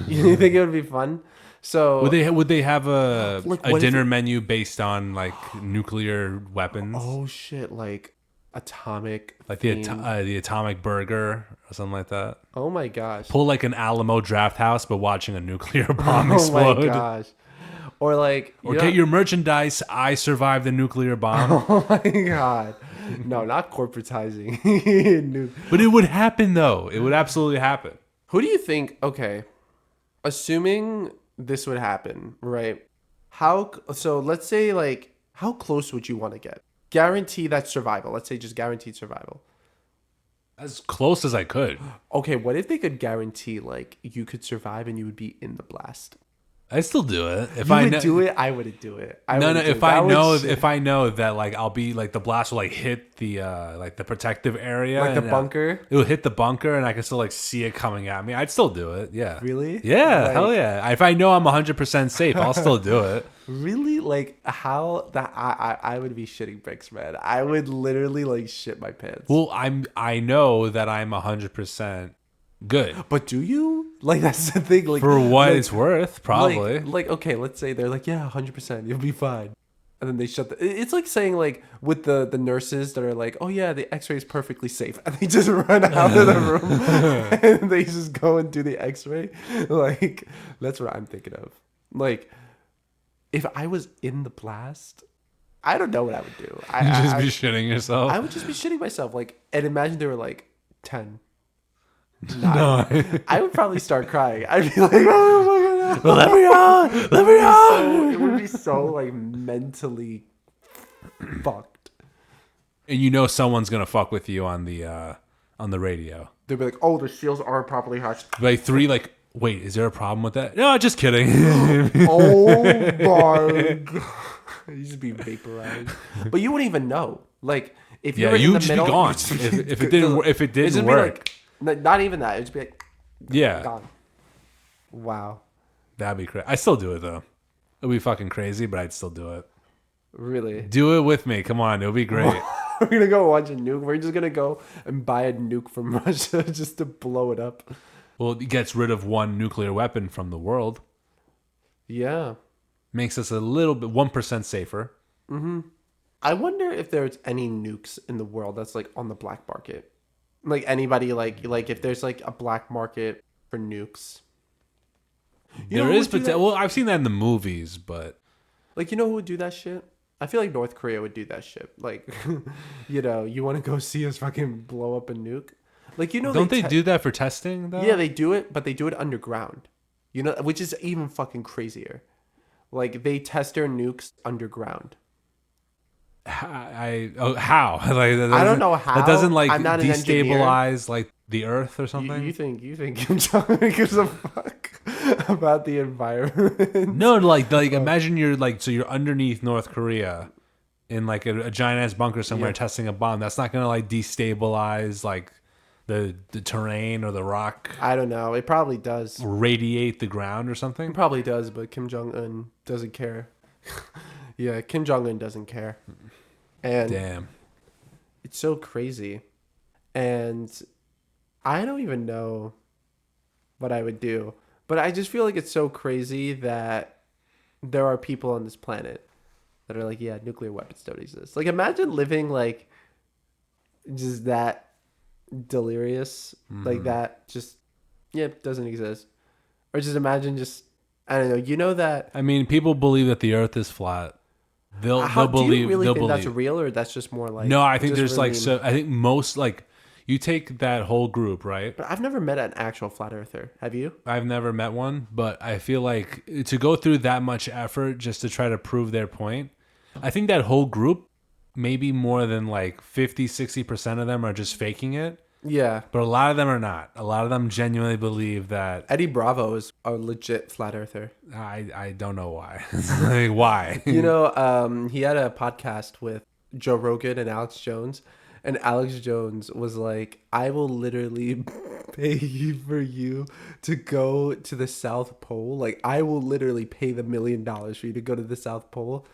[SPEAKER 2] You think it would be fun? So
[SPEAKER 1] Would they have a
[SPEAKER 2] Like,
[SPEAKER 1] a
[SPEAKER 2] what if
[SPEAKER 1] dinner menu based on like nuclear weapons?
[SPEAKER 2] oh shit, like atomic,
[SPEAKER 1] Like
[SPEAKER 2] theme.
[SPEAKER 1] the atomic burger or something like that.
[SPEAKER 2] Oh my gosh.
[SPEAKER 1] Pull like an Alamo draft house, but watching a nuclear bomb
[SPEAKER 2] Oh
[SPEAKER 1] explode.
[SPEAKER 2] my gosh. Or like,
[SPEAKER 1] Or
[SPEAKER 2] you
[SPEAKER 1] get
[SPEAKER 2] know-
[SPEAKER 1] your merchandise. I survived the nuclear bomb.
[SPEAKER 2] Oh my god. No, not corporatizing. Nuke.
[SPEAKER 1] But it would happen though. It would absolutely happen.
[SPEAKER 2] Who do you think? Okay, assuming this would happen, right? So let's say like, how close would you want to get? Guarantee that survival. Let's say just guaranteed survival.
[SPEAKER 1] As close as I could.
[SPEAKER 2] Okay, what if they could guarantee like you could survive and you would be in the blast?
[SPEAKER 1] I'd still do it if
[SPEAKER 2] You
[SPEAKER 1] I
[SPEAKER 2] would
[SPEAKER 1] know.
[SPEAKER 2] do it. I wouldn't do it.
[SPEAKER 1] No,
[SPEAKER 2] wouldn't do
[SPEAKER 1] if
[SPEAKER 2] it.
[SPEAKER 1] I
[SPEAKER 2] That would
[SPEAKER 1] know
[SPEAKER 2] shit.
[SPEAKER 1] if I know that like I'll be like the blast will like hit the like the protective area,
[SPEAKER 2] Like the
[SPEAKER 1] and,
[SPEAKER 2] bunker?
[SPEAKER 1] it will hit the bunker, and I can still like see it coming at me. I'd still do it. Yeah.
[SPEAKER 2] Really?
[SPEAKER 1] Yeah.
[SPEAKER 2] Like-
[SPEAKER 1] Hell yeah. If I know I'm 100% safe, I'll still do it.
[SPEAKER 2] Really? Like how that I would be shitting bricks, man. I would literally like shit my pants.
[SPEAKER 1] Well, I know that I'm 100% good
[SPEAKER 2] But do you? Like that's the thing. Like
[SPEAKER 1] for what
[SPEAKER 2] like,
[SPEAKER 1] it's worth, probably.
[SPEAKER 2] Like okay, let's say they're like, yeah, 100%, you'll be fine. And then they shut the. It's like saying like with the nurses that are like, oh yeah, the X-ray is perfectly safe, and they just run out of the room and they just go and do the X-ray. Like that's what I'm thinking of. Like if I was in the blast, I don't know what I would do.
[SPEAKER 1] You just be shitting yourself.
[SPEAKER 2] I would just be shitting myself. Like, and imagine they were like 10.
[SPEAKER 1] No.
[SPEAKER 2] I would probably start crying. I'd be like, oh my god.
[SPEAKER 1] Let me out! Let me out!
[SPEAKER 2] It would be so like mentally fucked.
[SPEAKER 1] And you know someone's gonna fuck with you on the radio.
[SPEAKER 2] They'd be like, "Oh, the seals aren't properly hatched."
[SPEAKER 1] Like three, like, wait, is there a problem with that? No, just kidding.
[SPEAKER 2] Oh my god! You just be vaporized, but you wouldn't even know. Like if
[SPEAKER 1] Yeah,
[SPEAKER 2] you're in
[SPEAKER 1] you'd
[SPEAKER 2] the
[SPEAKER 1] just
[SPEAKER 2] middle,
[SPEAKER 1] be gone if it didn't
[SPEAKER 2] it'd just be
[SPEAKER 1] work.
[SPEAKER 2] like, not even that. It'd just be like,
[SPEAKER 1] Yeah,
[SPEAKER 2] gone. Wow,
[SPEAKER 1] that'd be crazy. I still do it though. It'll be fucking crazy, but I'd still do it.
[SPEAKER 2] really?
[SPEAKER 1] Do it with me. Come on, it'll be great.
[SPEAKER 2] We're gonna go watch a nuke. We're just gonna go and buy a nuke from Russia just to blow it up.
[SPEAKER 1] Well, it gets rid of one nuclear weapon from the world.
[SPEAKER 2] Yeah.
[SPEAKER 1] Makes us a little bit 1% safer.
[SPEAKER 2] I wonder if there's any nukes in the world that's like on the black market. Like anybody like if there's like a black market for nukes. You know
[SPEAKER 1] There
[SPEAKER 2] who
[SPEAKER 1] is
[SPEAKER 2] would do that?
[SPEAKER 1] potential. Well, I've seen that in the movies, but
[SPEAKER 2] Like, you know who would do that shit? I feel like North Korea would do that shit. Like, you know, you want to go see us fucking blow up a nuke? Like, you know,
[SPEAKER 1] don't they do that for testing though?
[SPEAKER 2] Yeah, they do it, but they do it underground. You know, which is even fucking crazier. Like, they test their nukes underground.
[SPEAKER 1] How? Like,
[SPEAKER 2] I don't know how.
[SPEAKER 1] That doesn't like
[SPEAKER 2] I'm not an engineer.
[SPEAKER 1] destabilize like the Earth or something.
[SPEAKER 2] You think Kim Jong Un gives a fuck about the environment?
[SPEAKER 1] No, like imagine you're like so you're underneath North Korea in like a giant ass bunker somewhere
[SPEAKER 2] Yeah.
[SPEAKER 1] testing a bomb. That's not gonna like destabilize like the terrain or the rock,
[SPEAKER 2] I don't know. It probably does.
[SPEAKER 1] radiate the ground or
[SPEAKER 2] It
[SPEAKER 1] something.
[SPEAKER 2] probably does, but Kim Jong Un doesn't care. Yeah, Kim Jong Un doesn't care, and
[SPEAKER 1] Damn.
[SPEAKER 2] it's so crazy. And I don't even know what I would do, but I just feel like it's so crazy that there are people on this planet that are like, yeah, nuclear weapons don't exist. Like, imagine living like just that delirious, like that, just, yeah, doesn't exist. Or just imagine just, I don't know, you know that.
[SPEAKER 1] I mean, people believe that the Earth is flat. They'll
[SPEAKER 2] How
[SPEAKER 1] believe.
[SPEAKER 2] do you really
[SPEAKER 1] they'll
[SPEAKER 2] think
[SPEAKER 1] believe.
[SPEAKER 2] that's real, or that's just more like?
[SPEAKER 1] No, I think
[SPEAKER 2] just
[SPEAKER 1] there's like
[SPEAKER 2] really-
[SPEAKER 1] so. I think most like you take that whole group, right?
[SPEAKER 2] But I've never met an actual flat earther. Have you?
[SPEAKER 1] I've never met one, but I feel like to go through that much effort just to try to prove their point, I think that whole group, maybe more than like 50-60% of them are just faking it,
[SPEAKER 2] Yeah.
[SPEAKER 1] but a lot of them are not. A lot of them genuinely believe that.
[SPEAKER 2] Eddie Bravo is a legit flat earther.
[SPEAKER 1] I don't know why. Like, why?
[SPEAKER 2] You know, he had a podcast with Joe Rogan and Alex Jones, and Alex Jones was like, I will literally pay for you to go to the South Pole. Like, I will literally pay the $1 million for you to go to the South Pole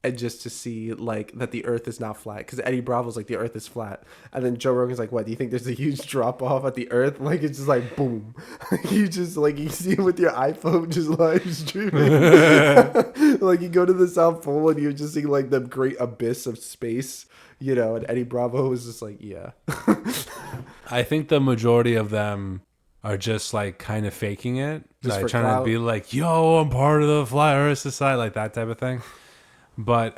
[SPEAKER 2] and just to see, like, that the Earth is not flat. Because Eddie Bravo's like, the Earth is flat. And then Joe Rogan's like, what, do you think there's a huge drop-off at the Earth? Like, it's just like, boom. You just, like, you see it with your iPhone just live streaming. Like, you go to the South Pole and you just see, like, the great abyss of space, you know, and Eddie Bravo was just like, yeah.
[SPEAKER 1] I think the majority of them are just like kind of faking it,
[SPEAKER 2] Just
[SPEAKER 1] like
[SPEAKER 2] for
[SPEAKER 1] trying
[SPEAKER 2] clout.
[SPEAKER 1] to be like, "Yo, I'm part of the Flat Earth Society," like that type of thing. But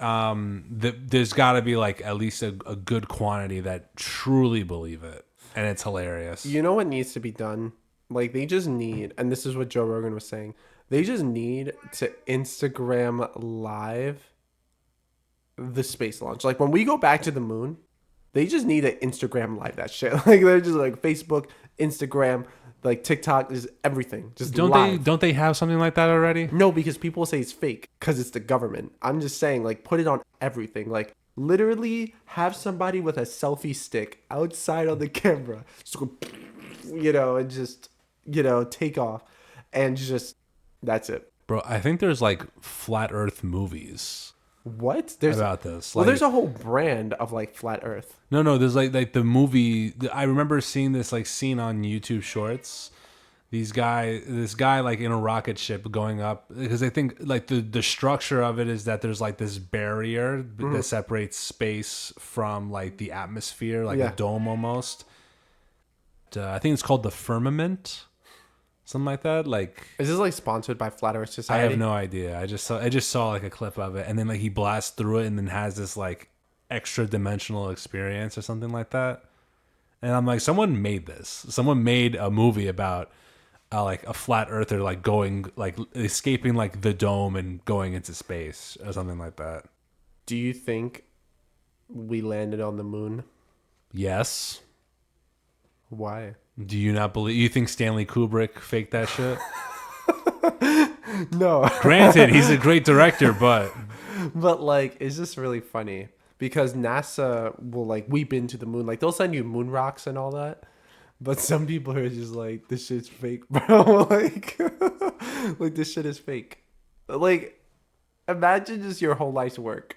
[SPEAKER 1] there's got to be like at least a good quantity that truly believe it, and it's hilarious.
[SPEAKER 2] You know what needs to be done? Like, they just need, and this is what Joe Rogan was saying, they just need to Instagram live the space launch. Like, when we go back to the moon, they just need to Instagram live that shit. Like, they're just like Facebook, Instagram, like TikTok, is everything. Just live.
[SPEAKER 1] Don't they have something like that already?
[SPEAKER 2] No, because people say it's fake because it's the government. I'm just saying, like, put it on everything. Like, literally have somebody with a selfie stick outside on the camera, just go, you know, and just, you know, take off, and just, that's it.
[SPEAKER 1] Bro, I think there's like flat Earth movies
[SPEAKER 2] What? There's
[SPEAKER 1] about this.
[SPEAKER 2] well,
[SPEAKER 1] Like,
[SPEAKER 2] there's a whole brand of like flat Earth.
[SPEAKER 1] no, there's like the movie. I remember seeing this like scene on YouTube Shorts. This guy like in a rocket ship going up, because I think like the structure of it is that there's like this barrier that separates space from like the atmosphere, like
[SPEAKER 2] Yeah.
[SPEAKER 1] a dome almost. I think it's called the firmament, something like that. Like,
[SPEAKER 2] Is this like sponsored by Flat Earth
[SPEAKER 1] I
[SPEAKER 2] Society?
[SPEAKER 1] have no idea. I just saw like a clip of it, and then like he blasts through it, and then has this like extra dimensional experience or something like that. And I'm like, someone made this. Someone made a movie about like a flat earther, like going, like escaping like the dome and going into space or something like that.
[SPEAKER 2] Do you think we landed on the moon?
[SPEAKER 1] Yes.
[SPEAKER 2] Why?
[SPEAKER 1] Do you not believe? You think Stanley Kubrick faked that shit?
[SPEAKER 2] No.
[SPEAKER 1] Granted, he's a great director, but
[SPEAKER 2] But like, it's just really funny because NASA will like weep into the moon. Like they'll send you moon rocks and all that. But some people are just like, this shit's fake, bro. Like, like this shit is fake. Like, imagine just your whole life's work.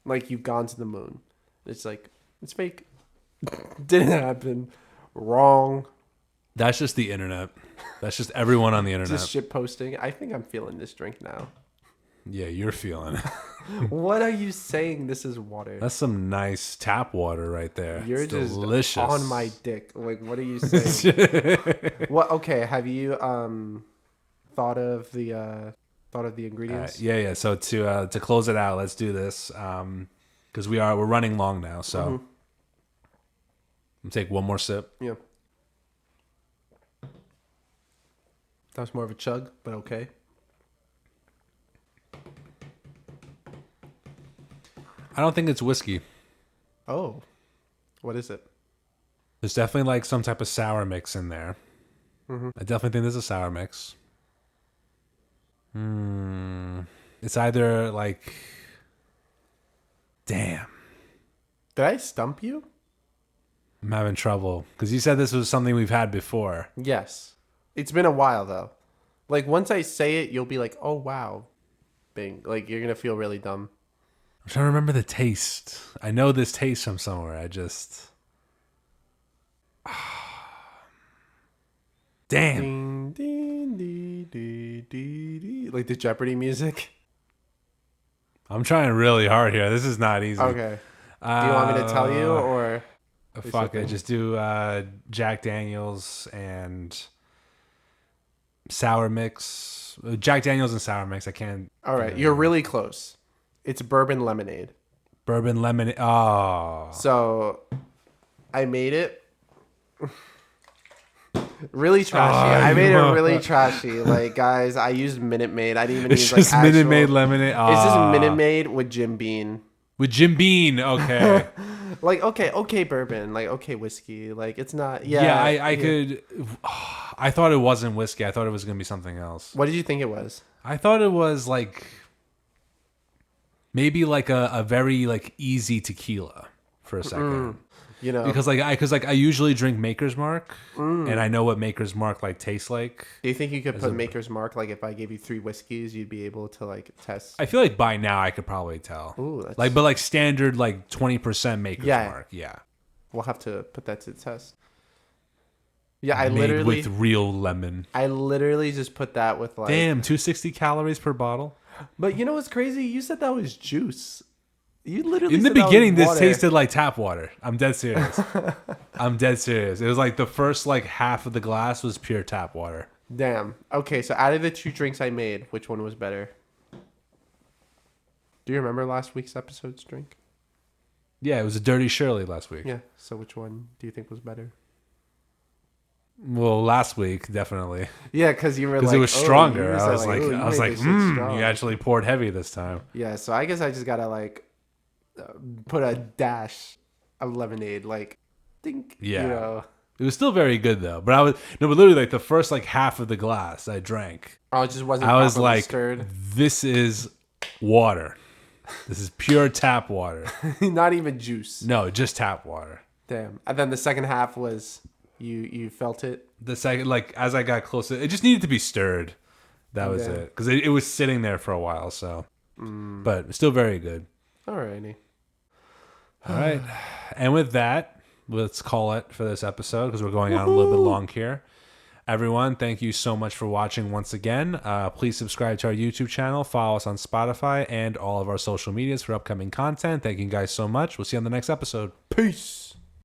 [SPEAKER 2] Like you've gone to the moon. It's like, it's fake. Didn't happen. Wrong.
[SPEAKER 1] that's just the internet. That's just everyone on the internet.
[SPEAKER 2] Just shit posting. I think I'm feeling this drink now.
[SPEAKER 1] Yeah, you're feeling it.
[SPEAKER 2] What are you saying? This is water.
[SPEAKER 1] That's some nice tap water right there.
[SPEAKER 2] You're
[SPEAKER 1] it's
[SPEAKER 2] just
[SPEAKER 1] delicious.
[SPEAKER 2] on my dick. Like, what are you saying? What? Okay, have you thought of the ingredients?
[SPEAKER 1] Yeah. So to close it out, let's do this. Because we're running long now. So I'm gonna take one more sip.
[SPEAKER 2] Yeah. That was more of a chug, but okay.
[SPEAKER 1] I don't think it's whiskey.
[SPEAKER 2] Oh, what is it?
[SPEAKER 1] There's definitely like some type of sour mix in there. I definitely think there's a sour mix. It's either like, damn,
[SPEAKER 2] Did I stump you?
[SPEAKER 1] I'm having trouble because you said this was something we've had before.
[SPEAKER 2] Yes. It's been a while though. Like once I say it, you'll be like, "Oh wow," bing. Like you're gonna feel really dumb.
[SPEAKER 1] I'm trying to remember the taste. I know this taste from somewhere. I just, damn.
[SPEAKER 2] Ding, ding, dee, dee, dee, dee. Like the Jeopardy music.
[SPEAKER 1] I'm trying really hard here. This is not easy.
[SPEAKER 2] Okay. Do you want me to tell you or?
[SPEAKER 1] Fuck it. Just do Jack Daniels and sour mix. Jack Daniels and sour mix. I can't.
[SPEAKER 2] All right, you're really close. It's bourbon lemonade.
[SPEAKER 1] Bourbon lemonade. Oh.
[SPEAKER 2] So, I made it really trashy. I made it really trashy. Like, guys, I used Minute Maid. I didn't even
[SPEAKER 1] It's
[SPEAKER 2] use
[SPEAKER 1] just
[SPEAKER 2] like
[SPEAKER 1] Minute
[SPEAKER 2] actual.
[SPEAKER 1] Maid lemonade.
[SPEAKER 2] It's just Minute Maid with Jim Beam.
[SPEAKER 1] With Jim Beam. Okay.
[SPEAKER 2] Like, okay, bourbon. Like, okay, whiskey. Like, it's not. Yeah,
[SPEAKER 1] Yeah, I could. I thought it wasn't whiskey. I thought it was going to be something else.
[SPEAKER 2] What did you think it was?
[SPEAKER 1] I thought it was like maybe like a very like easy tequila for a second.
[SPEAKER 2] You know,
[SPEAKER 1] Because I usually drink Maker's Mark and I know what Maker's Mark like tastes like.
[SPEAKER 2] do you think you could put Maker's Mark? Like, if I gave you 3 whiskeys, you'd be able to like test.
[SPEAKER 1] I feel like by now I could probably tell.
[SPEAKER 2] Ooh, that's,
[SPEAKER 1] Like, but like standard like 20% Maker's
[SPEAKER 2] Yeah.
[SPEAKER 1] Mark. Yeah.
[SPEAKER 2] we'll have to put that to the test. Yeah,
[SPEAKER 1] Made with real lemon.
[SPEAKER 2] I literally just put that with like.
[SPEAKER 1] Damn, 260 calories per bottle.
[SPEAKER 2] But you know what's crazy? You said that was juice. You literally
[SPEAKER 1] In the
[SPEAKER 2] said that was
[SPEAKER 1] beginning, this
[SPEAKER 2] water.
[SPEAKER 1] tasted like tap water. I'm dead serious. I'm dead serious. It was like the first like half of the glass was pure tap water.
[SPEAKER 2] Damn. Okay, so out of the 2 drinks I made, which one was better? Do you remember last week's episode's drink?
[SPEAKER 1] Yeah, it was a Dirty Shirley last week.
[SPEAKER 2] Yeah. So which one do you think was better?
[SPEAKER 1] Well, last week definitely
[SPEAKER 2] Yeah, because you were
[SPEAKER 1] because
[SPEAKER 2] like,
[SPEAKER 1] it was
[SPEAKER 2] "Oh," you
[SPEAKER 1] stronger.
[SPEAKER 2] were
[SPEAKER 1] I was
[SPEAKER 2] "Oh,
[SPEAKER 1] like,
[SPEAKER 2] you made this shit strong."
[SPEAKER 1] you actually poured heavy this time.
[SPEAKER 2] Yeah. So I guess I just gotta like put a dash of lemonade, like, think.
[SPEAKER 1] Yeah.
[SPEAKER 2] You know.
[SPEAKER 1] It was still very good though. But but literally like the first like half of the glass I drank.
[SPEAKER 2] Oh, it just wasn't.
[SPEAKER 1] I was
[SPEAKER 2] properly
[SPEAKER 1] like,
[SPEAKER 2] stirred.
[SPEAKER 1] this is water. This is pure tap water.
[SPEAKER 2] Not even juice.
[SPEAKER 1] No, just tap water.
[SPEAKER 2] Damn. And then the second half was you felt it.
[SPEAKER 1] The second, like as I got closer, it just needed to be stirred. That was it because it was sitting there for a while. So, but still very good.
[SPEAKER 2] Alrighty.
[SPEAKER 1] All right, and with that, let's call it for this episode because we're going on a little bit long here. Everyone, thank you so much for watching once again. Please subscribe to our YouTube channel, follow us on Spotify, and all of our social medias for upcoming content. Thank you guys so much. We'll see you on the next episode.
[SPEAKER 2] Peace.